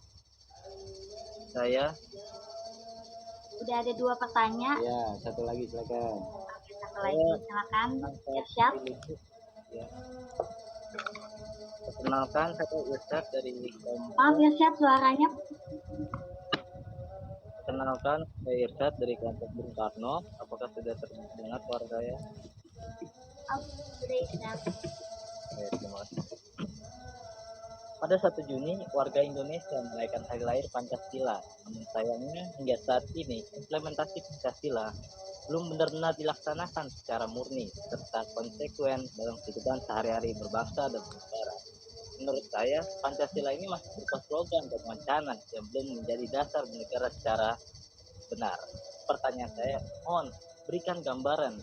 S1: Saya.
S2: Udah ada 2 pertanyaan.
S8: Ya, satu lagi silakan.
S2: Oke, satu lagi silakan. Siap.
S1: Ya. Perkenalkan, saya Irsyad dari kelompok.
S2: Maaf Irsyad, suaranya.
S1: Perkenalkan, saya Irsyad dari kelompok Bung Karno. Apakah sudah terdengar suara saya?
S2: Sudah Irsyad.
S1: Terima kasih. Pada 1 Juni, warga Indonesia merayakan hari lahir Pancasila. Namun sayangnya, hingga saat ini, implementasi Pancasila belum benar-benar dilaksanakan secara murni, serta konsekuen dalam kehidupan sehari-hari berbangsa dan bernegara. Menurut saya, Pancasila ini masih berupa slogan dan wacana yang belum menjadi dasar bernegara secara benar. Pertanyaan saya, mohon berikan gambaran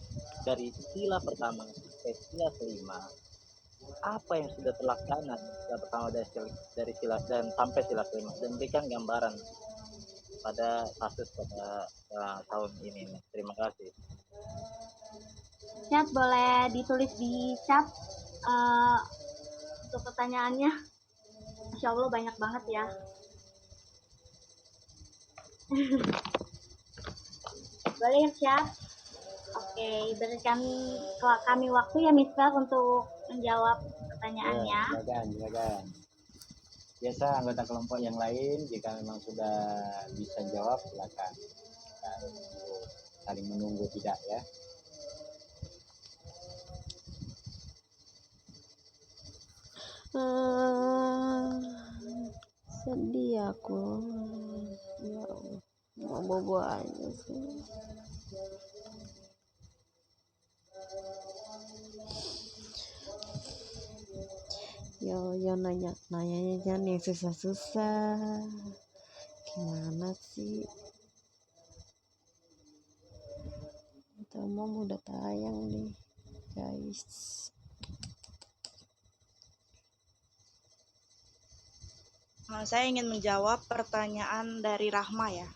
S1: dari sila pertama sampai sila kelima. Apa yang sudah terlaksana sila pertama dari sila dan sampai sila kelima, dan berikan gambaran pada kasus pada tahun ini. Terima kasih.
S2: Chat boleh ditulis di chat untuk pertanyaannya. Insya Allah banyak banget ya. Boleh ya chat. Oke, berikan kami waktu ya Mister untuk menjawab pertanyaannya.
S8: Ya, silakan. Biasa anggota kelompok yang lain jika memang sudah bisa jawab silakan. Saling menunggu tidak ya.
S3: Sedih aku. Ya Allah, mau bobo aja sih. Yo nanyanya jangan yang susah-susah. Gimana sih? Kita mau udah tayang nih. guys.
S12: Saya ingin menjawab pertanyaan dari Rahma ya.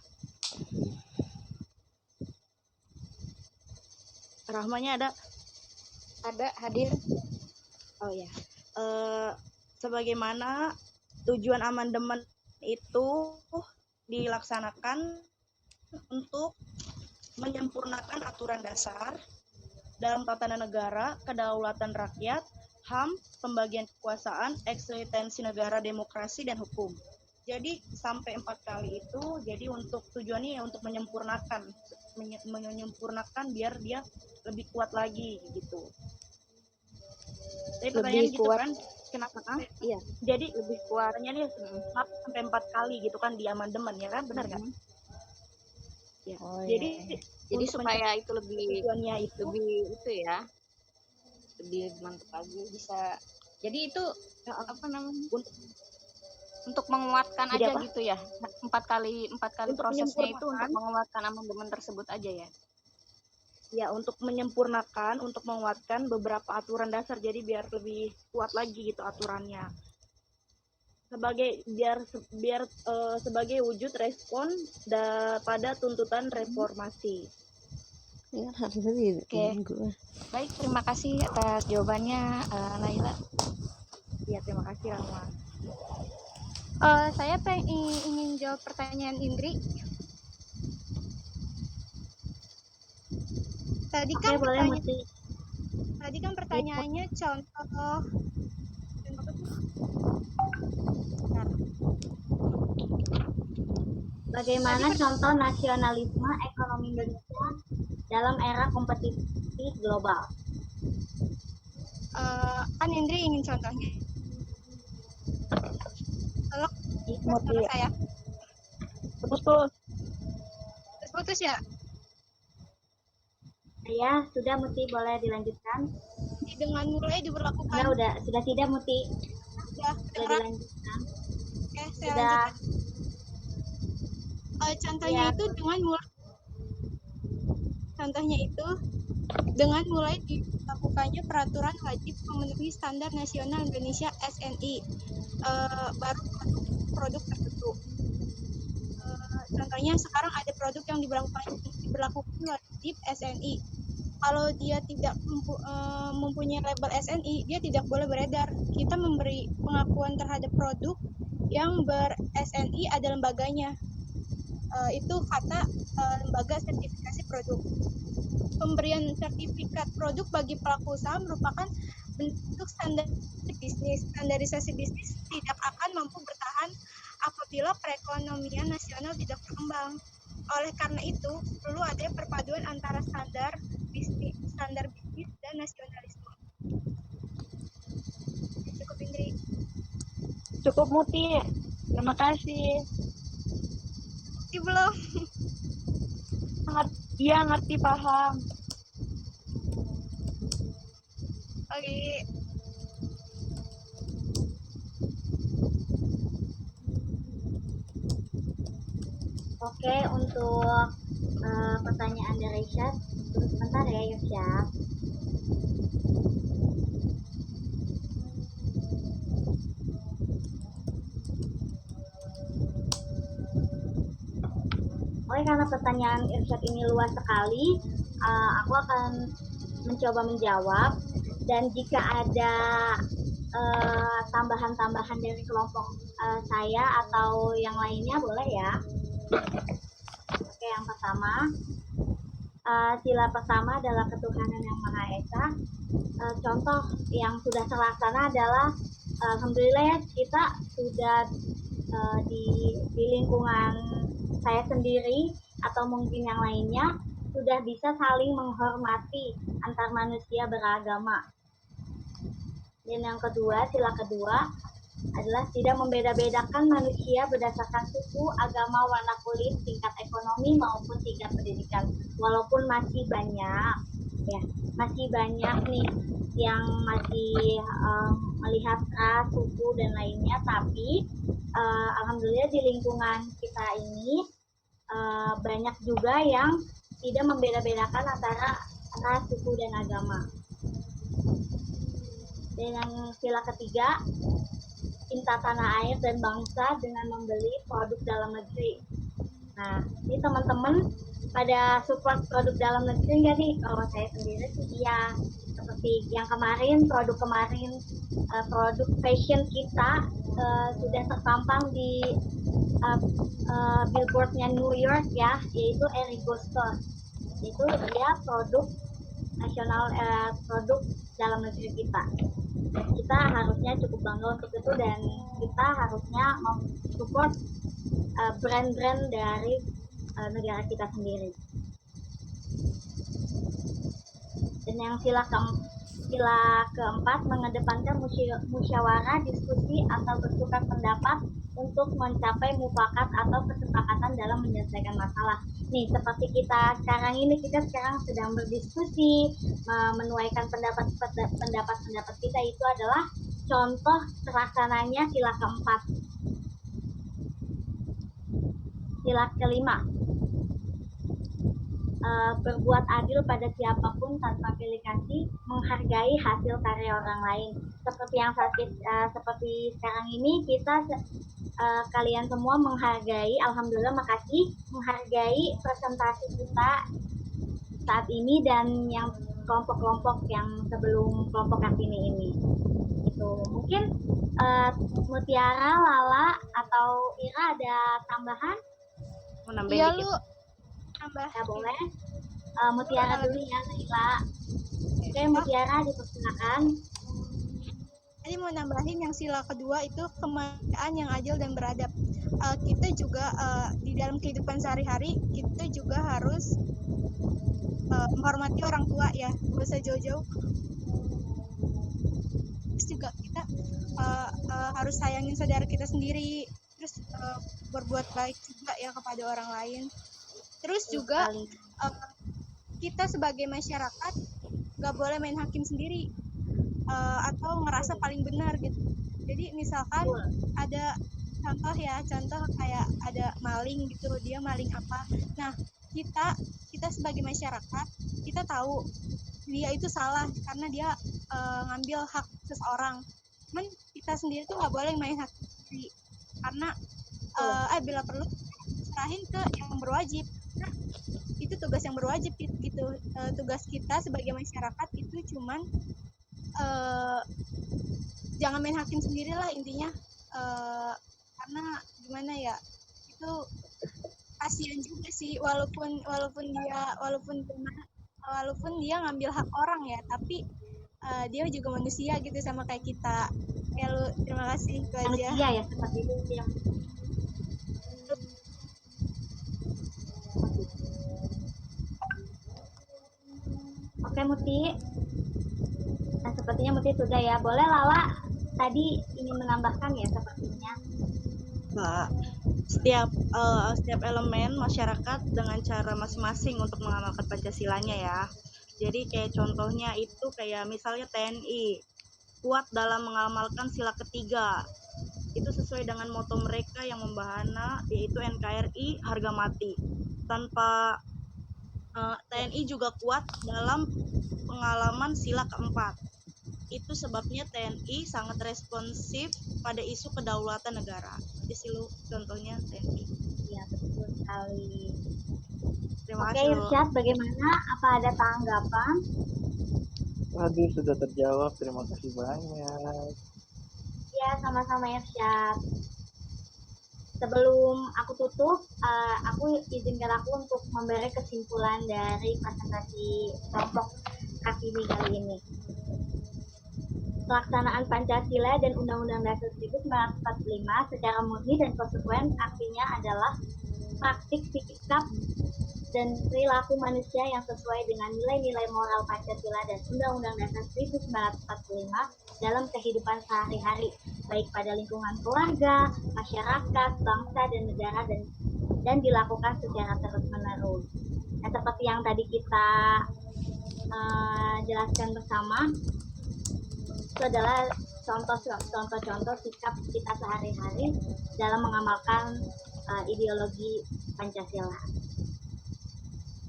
S12: Rahmanya ada?
S5: Ada, hadir.
S12: Oh ya. Sebagaimana tujuan amandemen itu dilaksanakan untuk menyempurnakan aturan dasar dalam tatanan negara, kedaulatan rakyat, HAM, pembagian kekuasaan, eksistensi negara, demokrasi, dan hukum. Jadi sampai 4 kali itu, jadi untuk tujuannya ya untuk menyempurnakan biar dia lebih kuat lagi gitu. Jadi pertanyaan
S5: Lebih
S12: gitu
S5: kuat.
S12: kan, kenapa?
S5: Iya.
S12: Jadi lebih kuat. Pertanyaannya sampai 4 kali gitu kan di amandemen ya kan, benar kan? Ya.
S3: Oh,
S12: Jadi
S5: supaya itu lebih
S12: tujuannya itu
S5: itu ya, lebih mantap lagi bisa. Jadi itu apa namanya? Untuk menguatkan
S12: Jadi
S5: aja
S12: apa?
S5: gitu ya. 4 kali
S12: Untuk
S5: prosesnya itu untuk
S12: menyempurnakan.
S5: menguatkan amandemen tersebut aja ya.
S12: Ya, untuk menyempurnakan, untuk menguatkan beberapa aturan dasar, jadi biar lebih kuat lagi gitu aturannya. Sebagai wujud respon pada tuntutan reformasi.
S3: Ya, harusnya
S5: Oke. Baik, terima kasih atas jawabannya, Naila.
S12: Ya, terima kasih Rahma.
S14: Saya ingin jawab pertanyaan Indri. Tadi kan pertanyaannya contoh.
S2: Bagaimana contoh nasionalisme ekonomi Indonesia dalam era kompetisi global?
S14: Kan Indri ingin contohnya. Tolong suara saya. Putus ya?
S2: Ya, sudah Muti, boleh dilanjutkan.
S14: Dengan mulai diberlakukan.
S2: Sudah tidak Muti?
S14: Sudah
S2: dilanjutkan.
S14: Oke, saya lanjutkan. Contohnya itu dengan mulai dilakukannya peraturan wajib memenuhi standar nasional Indonesia SNI baru produk tertentu. Contohnya sekarang ada produk yang diberlakukan wajib SNI. Kalau dia tidak mempunyai label SNI, dia tidak boleh beredar. Kita memberi pengakuan terhadap produk yang ber-SNI ada lembaganya. Itu kata lembaga sertifikasi produk. Pemberian sertifikat produk bagi pelaku usaha merupakan bentuk standarisasi bisnis tidak akan mampu bertahan apabila perekonomian nasional tidak berkembang. Oleh karena itu, perlu ada perpaduan antara standar bisnis dan nasionalisme. Cukup, Indri.
S15: Cukup, Muti. Terima kasih.
S14: Ngerti belum?
S15: Iya, ngerti, paham.
S14: Oke.
S2: Oke, untuk pertanyaan dari Syad, tunggu sebentar ya Syad. Oke, karena pertanyaan Irsyad ini luas sekali, aku akan mencoba menjawab, dan jika ada tambahan-tambahan dari kelompok saya atau yang lainnya boleh ya. Oke, yang pertama, sila pertama adalah ketuhanan yang Maha Esa. Contoh yang sudah terlaksana adalah alhamdulillah ya, kita sudah di lingkungan saya sendiri atau mungkin yang lainnya sudah bisa saling menghormati antar manusia beragama. Dan yang kedua, sila kedua adalah tidak membeda-bedakan manusia berdasarkan suku, agama, warna kulit, tingkat ekonomi maupun tingkat pendidikan. Walaupun masih banyak nih yang masih melihat ras, suku dan lainnya, tapi alhamdulillah di lingkungan kita ini banyak juga yang tidak membeda-bedakan antara ras, suku dan agama. Dan yang sila ketiga, cinta tanah air dan bangsa dengan membeli produk dalam negeri. Nah, ini teman-teman pada support produk dalam negeri nggak nih? Kalau saya sendiri sih iya. Seperti yang kemarin, produk fashion kita sudah terpampang di billboardnya New York ya, yaitu Erigo Store. Itu dia produk nasional, produk dalam negeri kita. Kita harusnya cukup bangga untuk itu, dan kita harusnya support brand-brand dari negara kita sendiri. Dan yang sila keempat, mengedepankan musyawarah, diskusi, atau bertukar pendapat untuk mencapai mufakat atau kesepakatan dalam menyelesaikan masalah. Nih, seperti kita sekarang ini, kita sekarang sedang berdiskusi, menuaikan pendapat kita, itu adalah contoh terlaksananya sila keempat. Sila kelima, berbuat adil pada siapapun tanpa pilih kasih, menghargai hasil karya orang lain. Seperti yang seperti sekarang ini, kita kalian semua menghargai, alhamdulillah, makasih, menghargai presentasi kita saat ini dan yang kelompok-kelompok yang sebelum kelompok Kartini ini. Itu mungkin Mutiara, Lala, atau Ira ada tambahan?
S3: Mau nambahin
S14: Iya,
S3: dikit?
S14: Lu. Tambah.
S2: Ya boleh. Mutiara dulu ya, Ira. Oke, Mutiara dipersilakan.
S12: Tadi mau nambahin yang sila kedua itu kemanusiaan yang adil dan beradab. Kita juga di dalam kehidupan sehari-hari kita juga harus menghormati orang tua ya, nggak usah jauh-jauh. Terus juga kita harus sayangin saudara kita sendiri, terus berbuat baik juga ya kepada orang lain. Terus juga kita sebagai masyarakat nggak boleh main hakim sendiri. Atau ngerasa paling benar gitu. Jadi misalkan ada contoh kayak ada maling gitu, dia maling apa. Nah, kita sebagai masyarakat, kita tahu dia itu salah karena dia ngambil hak seseorang. Cuman kita sendiri tuh nggak boleh main hak sendiri, karena bila perlu serahin ke yang berwajib. Nah, itu tugas yang berwajib gitu. Tugas kita sebagai masyarakat itu cuman jangan main hakim sendiri lah intinya, karena gimana ya, itu kasihan juga sih, walaupun dia ngambil hak orang ya, tapi dia juga manusia gitu sama kayak kita. Ya Lu, terima kasih, itu aja.
S2: Manusia ya, seperti itu yang Oke, Muti. Nah, sepertinya Muti sudah ya. Boleh Lala tadi ingin menambahkan ya sepertinya.
S12: Nah, setiap elemen masyarakat dengan cara masing-masing untuk mengamalkan Pancasilanya ya. Jadi kayak contohnya itu kayak misalnya TNI kuat dalam mengamalkan sila ketiga. Itu sesuai dengan moto mereka yang membahana, yaitu NKRI harga mati. Tanpa TNI juga kuat dalam pengalaman sila keempat. Itu sebabnya TNI sangat responsif pada isu kedaulatan negara. Jadi sih Lu contohnya TNI.
S2: Iya, betul sekali.
S12: Terima
S2: Oke,
S12: kasih.
S2: Irsyad, bagaimana? Apa ada tanggapan?
S13: Aduh, sudah terjawab. Terima kasih banyak.
S2: Ya, sama-sama Irsyad. Sebelum aku tutup, aku izinkan aku untuk memberi kesimpulan dari presentasi kelompok Kartini kali ini. Pelaksanaan Pancasila dan Undang-Undang Dasar 1945 secara murni dan konsekuen artinya adalah praktik sikap dan perilaku manusia yang sesuai dengan nilai-nilai moral Pancasila dan Undang-Undang Dasar 1945 dalam kehidupan sehari-hari, baik pada lingkungan keluarga, masyarakat, bangsa, dan negara, dan dilakukan secara terus-menerus. Nah, seperti yang tadi kita jelaskan bersama, itu adalah contoh-contoh sikap kita sehari-hari dalam mengamalkan ideologi Pancasila.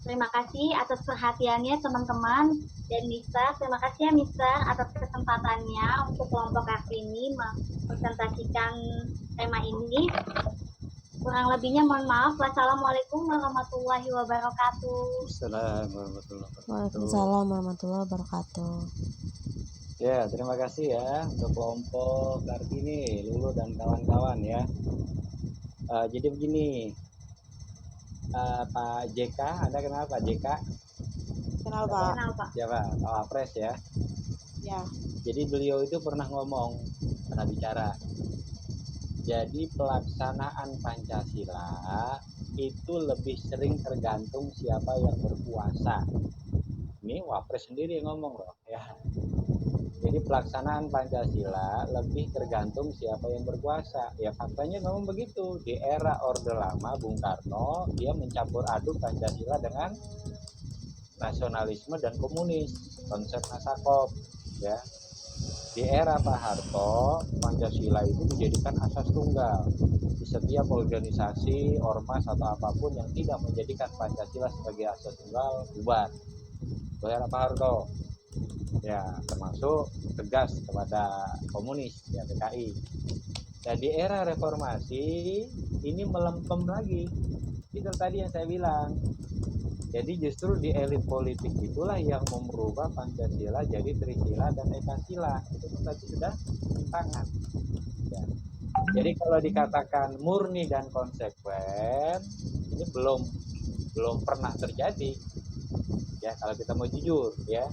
S2: Terima kasih atas perhatiannya teman-teman dan Mister. Terima kasih ya Mister atas kesempatannya untuk kelompok Kartini mempresentasikan tema ini. Kurang lebihnya mohon maaf. Wassalamualaikum warahmatullahi wabarakatuh.
S8: Assalamualaikum warahmatullahi wabarakatuh.
S3: Waalaikumsalam warahmatullahi wabarakatuh.
S8: Ya, terima kasih ya untuk kelompok Kartini, Lulu dan kawan-kawan ya. Jadi begini, Pak JK, Anda kenal Pak JK?
S12: Kenal Pak.
S2: Kenal Pak.
S8: Siapa? Pak Wapres ya.
S12: Ya.
S8: Jadi beliau itu pernah bicara. Jadi pelaksanaan Pancasila itu lebih sering tergantung siapa yang berkuasa. Ini Wapres sendiri yang ngomong loh ya. Jadi pelaksanaan Pancasila lebih tergantung siapa yang berkuasa. Ya faktanya memang begitu. Di era Orde Lama Bung Karno dia mencampur aduk Pancasila dengan nasionalisme dan komunis, konsep Nasakop ya. Di era Pak Harto Pancasila itu dijadikan asas tunggal. Di setiap organisasi, ormas atau apapun yang tidak menjadikan Pancasila sebagai asas tunggal bubar. Di era Pak Harto ya, termasuk tegas kepada komunis ya, PKI. Dan di era reformasi ini melempem lagi. Itu tadi yang saya bilang. Jadi justru di elit politik itulah yang merubah Pancasila jadi Trisila dan Ekasila. Itu tadi sudah tangan. Ya. Jadi kalau dikatakan murni dan konsekuen, ini belum pernah terjadi. Ya, kalau kita mau jujur ya.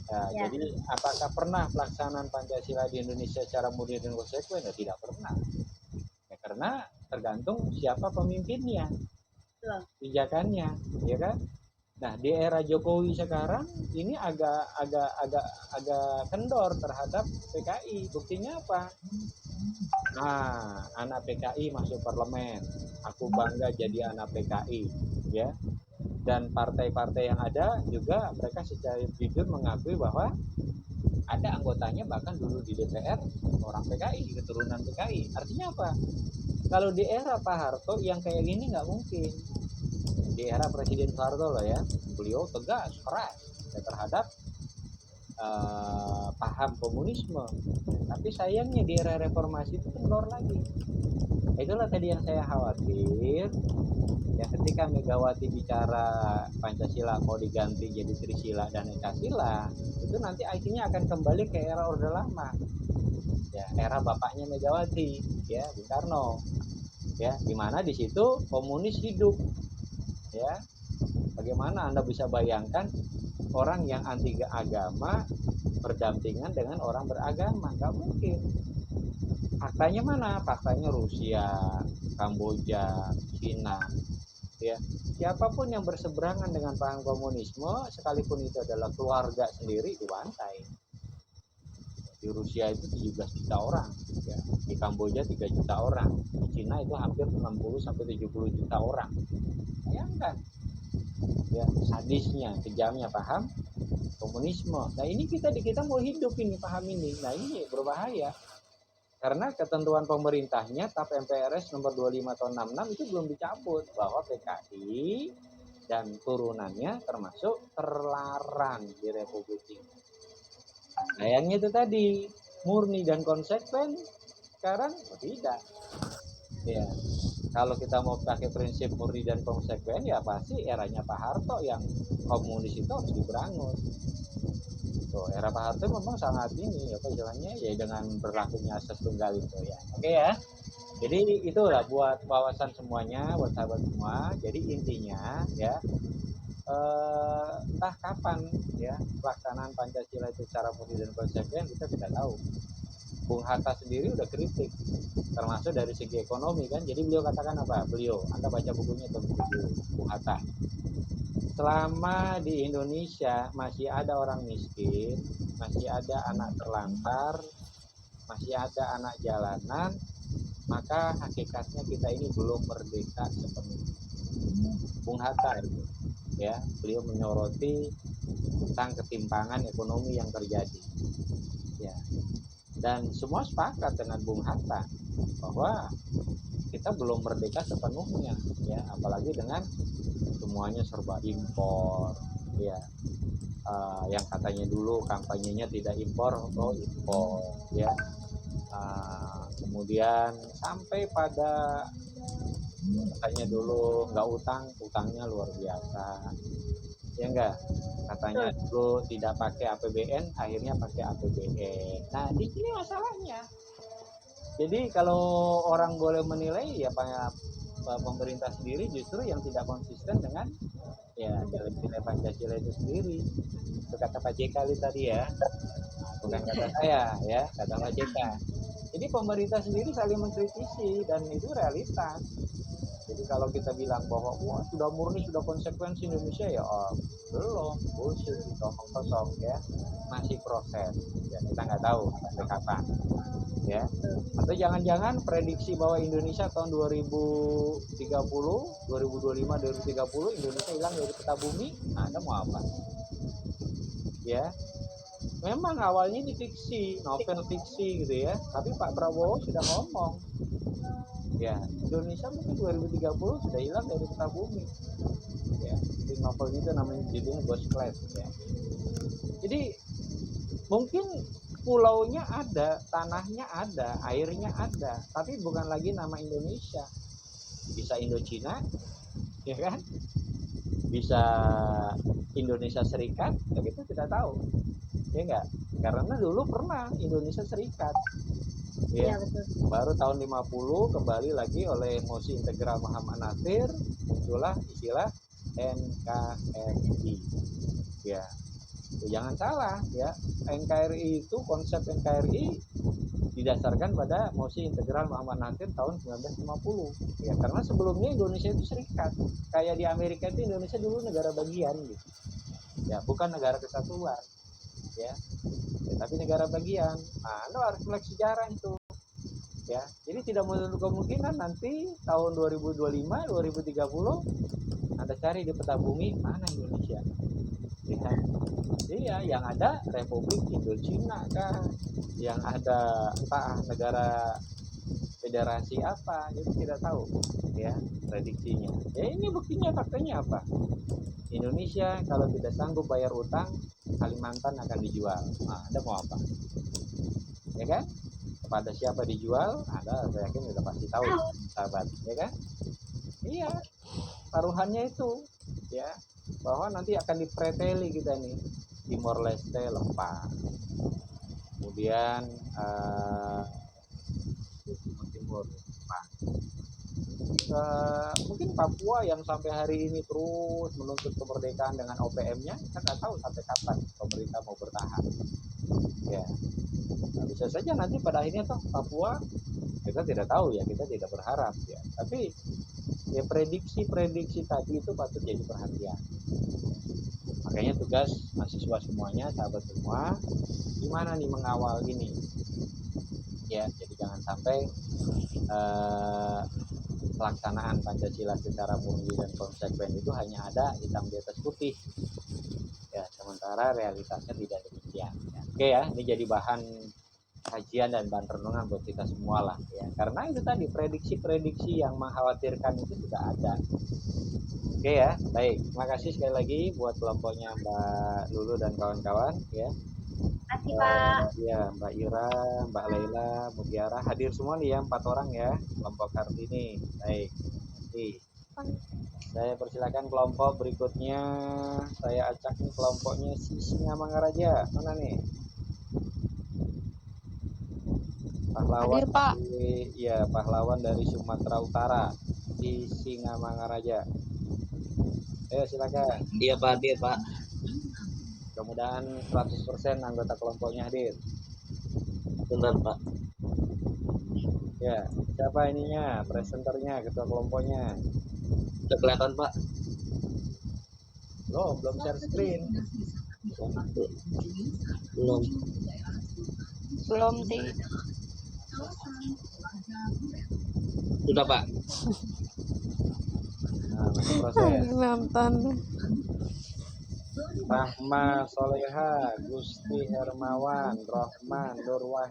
S8: Nah,
S2: Ya.
S8: Jadi apakah pernah pelaksanaan Pancasila di Indonesia secara murni dan konsekuen? Ya, tidak pernah. Ya, karena tergantung siapa pemimpinnya, pijakannya, ya kan? Nah, di era Jokowi sekarang ini agak kendor terhadap PKI. Buktinya apa? Nah, anak PKI masuk parlemen. Aku bangga jadi anak PKI, ya. Dan partai-partai yang ada juga mereka secara jujur mengakui bahwa ada anggotanya bahkan dulu di DPR orang PKI, keturunan PKI. Artinya apa? Kalau di era Pak Harto yang kayak gini nggak mungkin. Di era Presiden Soeharto loh ya, beliau tegas, keras ya, terhadap paham komunisme. Tapi sayangnya di era reformasi itu kendor lagi. Itulah tadi yang saya khawatir. Ya, ketika Megawati bicara Pancasila mau diganti jadi Trisila dan Ekasila, itu nanti akhirnya akan kembali ke era Orde Lama. Ya, era bapaknya Megawati, ya, Bung Karno. Ya, di mana di situ komunis hidup. Ya. Bagaimana Anda bisa bayangkan orang yang anti agama berdampingan dengan orang beragama? Nggak mungkin. Faktanya mana? Faktanya Rusia, Kamboja, Cina. Ya, siapapun yang berseberangan dengan paham komunisme, sekalipun itu adalah keluarga sendiri, dibantai. Di Rusia itu 17 juta orang, ya. Di Kamboja 3 juta orang, di Cina itu hampir 60 sampai 70 juta orang. Bayangkan, ya, sadisnya, kejamnya paham komunisme. Nah ini kita mau hidup ini paham ini. Nah ini berbahaya. Karena ketentuan pemerintahnya TAP MPRS nomor 25 tahun 66 itu belum dicabut bahwa PKI dan turunannya termasuk terlarang di Republik ini. Sayangnya itu tadi murni dan konsekuen, sekarang tidak. Ya, kalau kita mau pakai prinsip murni dan konsekuen ya pasti eranya Pak Harto yang komunis itu harus diberangus. Era Pak Harto memang sangat ini apa istilahnya ya dengan berlakunya asas tunggal itu ya. Oke ya. Jadi itulah buat wawasan semuanya, buat sahabat semua. Jadi intinya ya entah kapan ya pelaksanaan Pancasila itu secara murni dan konsekuen kita tidak tahu. Bung Hatta sendiri udah kritik termasuk dari segi ekonomi kan. Jadi beliau katakan apa? Anda baca bukunya itu Bung Hatta. Selama di Indonesia masih ada orang miskin, masih ada anak terlantar, masih ada anak jalanan, maka hakikatnya kita ini belum merdeka sepenuhnya. Bung Hatta itu, ya, beliau menyoroti tentang ketimpangan ekonomi yang terjadi. Ya. Dan semua sepakat dengan Bung Hatta bahwa kita belum merdeka sepenuhnya, ya, apalagi dengan semuanya serba impor, ya. Yang katanya dulu kampanyenya tidak impor, impor, ya. Kemudian sampai pada katanya dulu nggak utangnya luar biasa, ya enggak, katanya dulu tidak pakai APBN, akhirnya pakai APBN. Nah, di sini masalahnya. Jadi kalau orang boleh menilai, ya pemerintah sendiri justru yang tidak konsisten dengan ya nilai Pancasila itu sendiri. Itu kata Pak JK tadi ya, bukan kata saya ya, kata Pak JK. Jadi pemerintah sendiri saling mengkritisi dan itu realitas. Jadi kalau kita bilang bahwa wah sudah murni, sudah konsekuensi Indonesia, ya belum, bullshit, omong kosong ya, masih proses. Ya, kita nggak tahu sampai kapan. Ya, atau jangan-jangan prediksi bahwa Indonesia tahun 2030, 2025, 2030 Indonesia hilang dari peta bumi, Anda mau apa? Ya, memang awalnya di fiksi, novel fiksi gitu ya, tapi Pak Prabowo sudah ngomong, ya Indonesia mungkin 2030 sudah hilang dari peta bumi. Ya, di novel itu namanya judulnya Ghost Class ya. Jadi mungkin pulaunya ada, tanahnya ada, airnya ada, tapi bukan lagi nama Indonesia. Bisa Indochina, ya kan? Bisa Indonesia Serikat, ya kita tidak tahu. Ya enggak? Karena dulu pernah Indonesia Serikat. Ya, baru tahun 50 kembali lagi oleh mosi integral Muhammad Nasir muncullah istilah NKRI. Ya. Jangan salah ya, NKRI itu, konsep NKRI didasarkan pada mosi integral Muhammad Nasir tahun 1950 ya, karena sebelumnya Indonesia itu serikat, kayak di Amerika itu Indonesia dulu negara bagian gitu ya, bukan negara kesatuan ya, tapi negara bagian. Nah, Anda harus melek sejarah itu ya, jadi tidak menutup kemungkinan nanti tahun 2025 2030 Anda cari di peta bumi mana Indonesia ya. Iya, yang ada Republik Indochina kan, yang ada entah negara federasi apa, itu tidak tahu ya prediksinya. Ya ini buktinya, faktanya apa? Indonesia kalau tidak sanggup bayar utang, Kalimantan akan dijual. Nah, Anda mau apa? Ya kan? Kepada siapa dijual? Anda saya yakin sudah pasti tahu, sahabat, ya kan? Iya, taruhannya itu ya, bahwa nanti akan dipreteli kita nih, Timor Leste lepas, kemudian Timur lepas, mungkin Papua yang sampai hari ini terus menuntut kemerdekaan dengan OPM-nya, kita nggak tahu sampai kapan pemerintah mau bertahan. Ya, nah, bisa saja nanti pada akhirnya toh Papua, kita tidak tahu ya, kita tidak berharap ya, tapi ya prediksi tadi itu patut jadi perhatian. Makanya tugas mahasiswa semuanya, sahabat semua, gimana nih mengawal ini ya, jadi jangan sampai pelaksanaan Pancasila secara murni dan konsekuen itu hanya ada hitam di atas putih ya, sementara realitasnya tidak demikian ya. Oke ya, ini jadi bahan kajian dan bahan renungan buat kita semua lah ya, karena itu tadi prediksi-prediksi yang mengkhawatirkan itu sudah ada. Oke ya, baik, terima kasih sekali lagi buat kelompoknya Mbak Lulu dan kawan-kawan ya.
S2: Terima kasih Pak.
S8: Ya, Mbak Ira, Mbak Laila, Mutiara hadir semua nih ya, 4 orang ya kelompok Kartini. Baik, nanti saya persilakan kelompok berikutnya, saya acak nih kelompoknya si Singamangaraja. Mana nih? Pahlawan
S3: hadir Pak.
S8: Ya, pahlawan dari Sumatera Utara di Singamangaraja. Ayo silakan.
S16: Iya Pak, hadir Pak.
S8: Mudah-mudahan 100% anggota kelompoknya hadir.
S16: Bentar Pak.
S8: Ya, siapa ininya? Presenternya, ketua kelompoknya.
S16: Udah kelihatan Pak?
S8: Belum share screen.
S3: Belum sih.
S16: Sudah Pak.
S8: Nah, masih proses.
S3: Nonton.
S8: Rahma Soleha, Gusti Hermawan, Rohman, Nurwah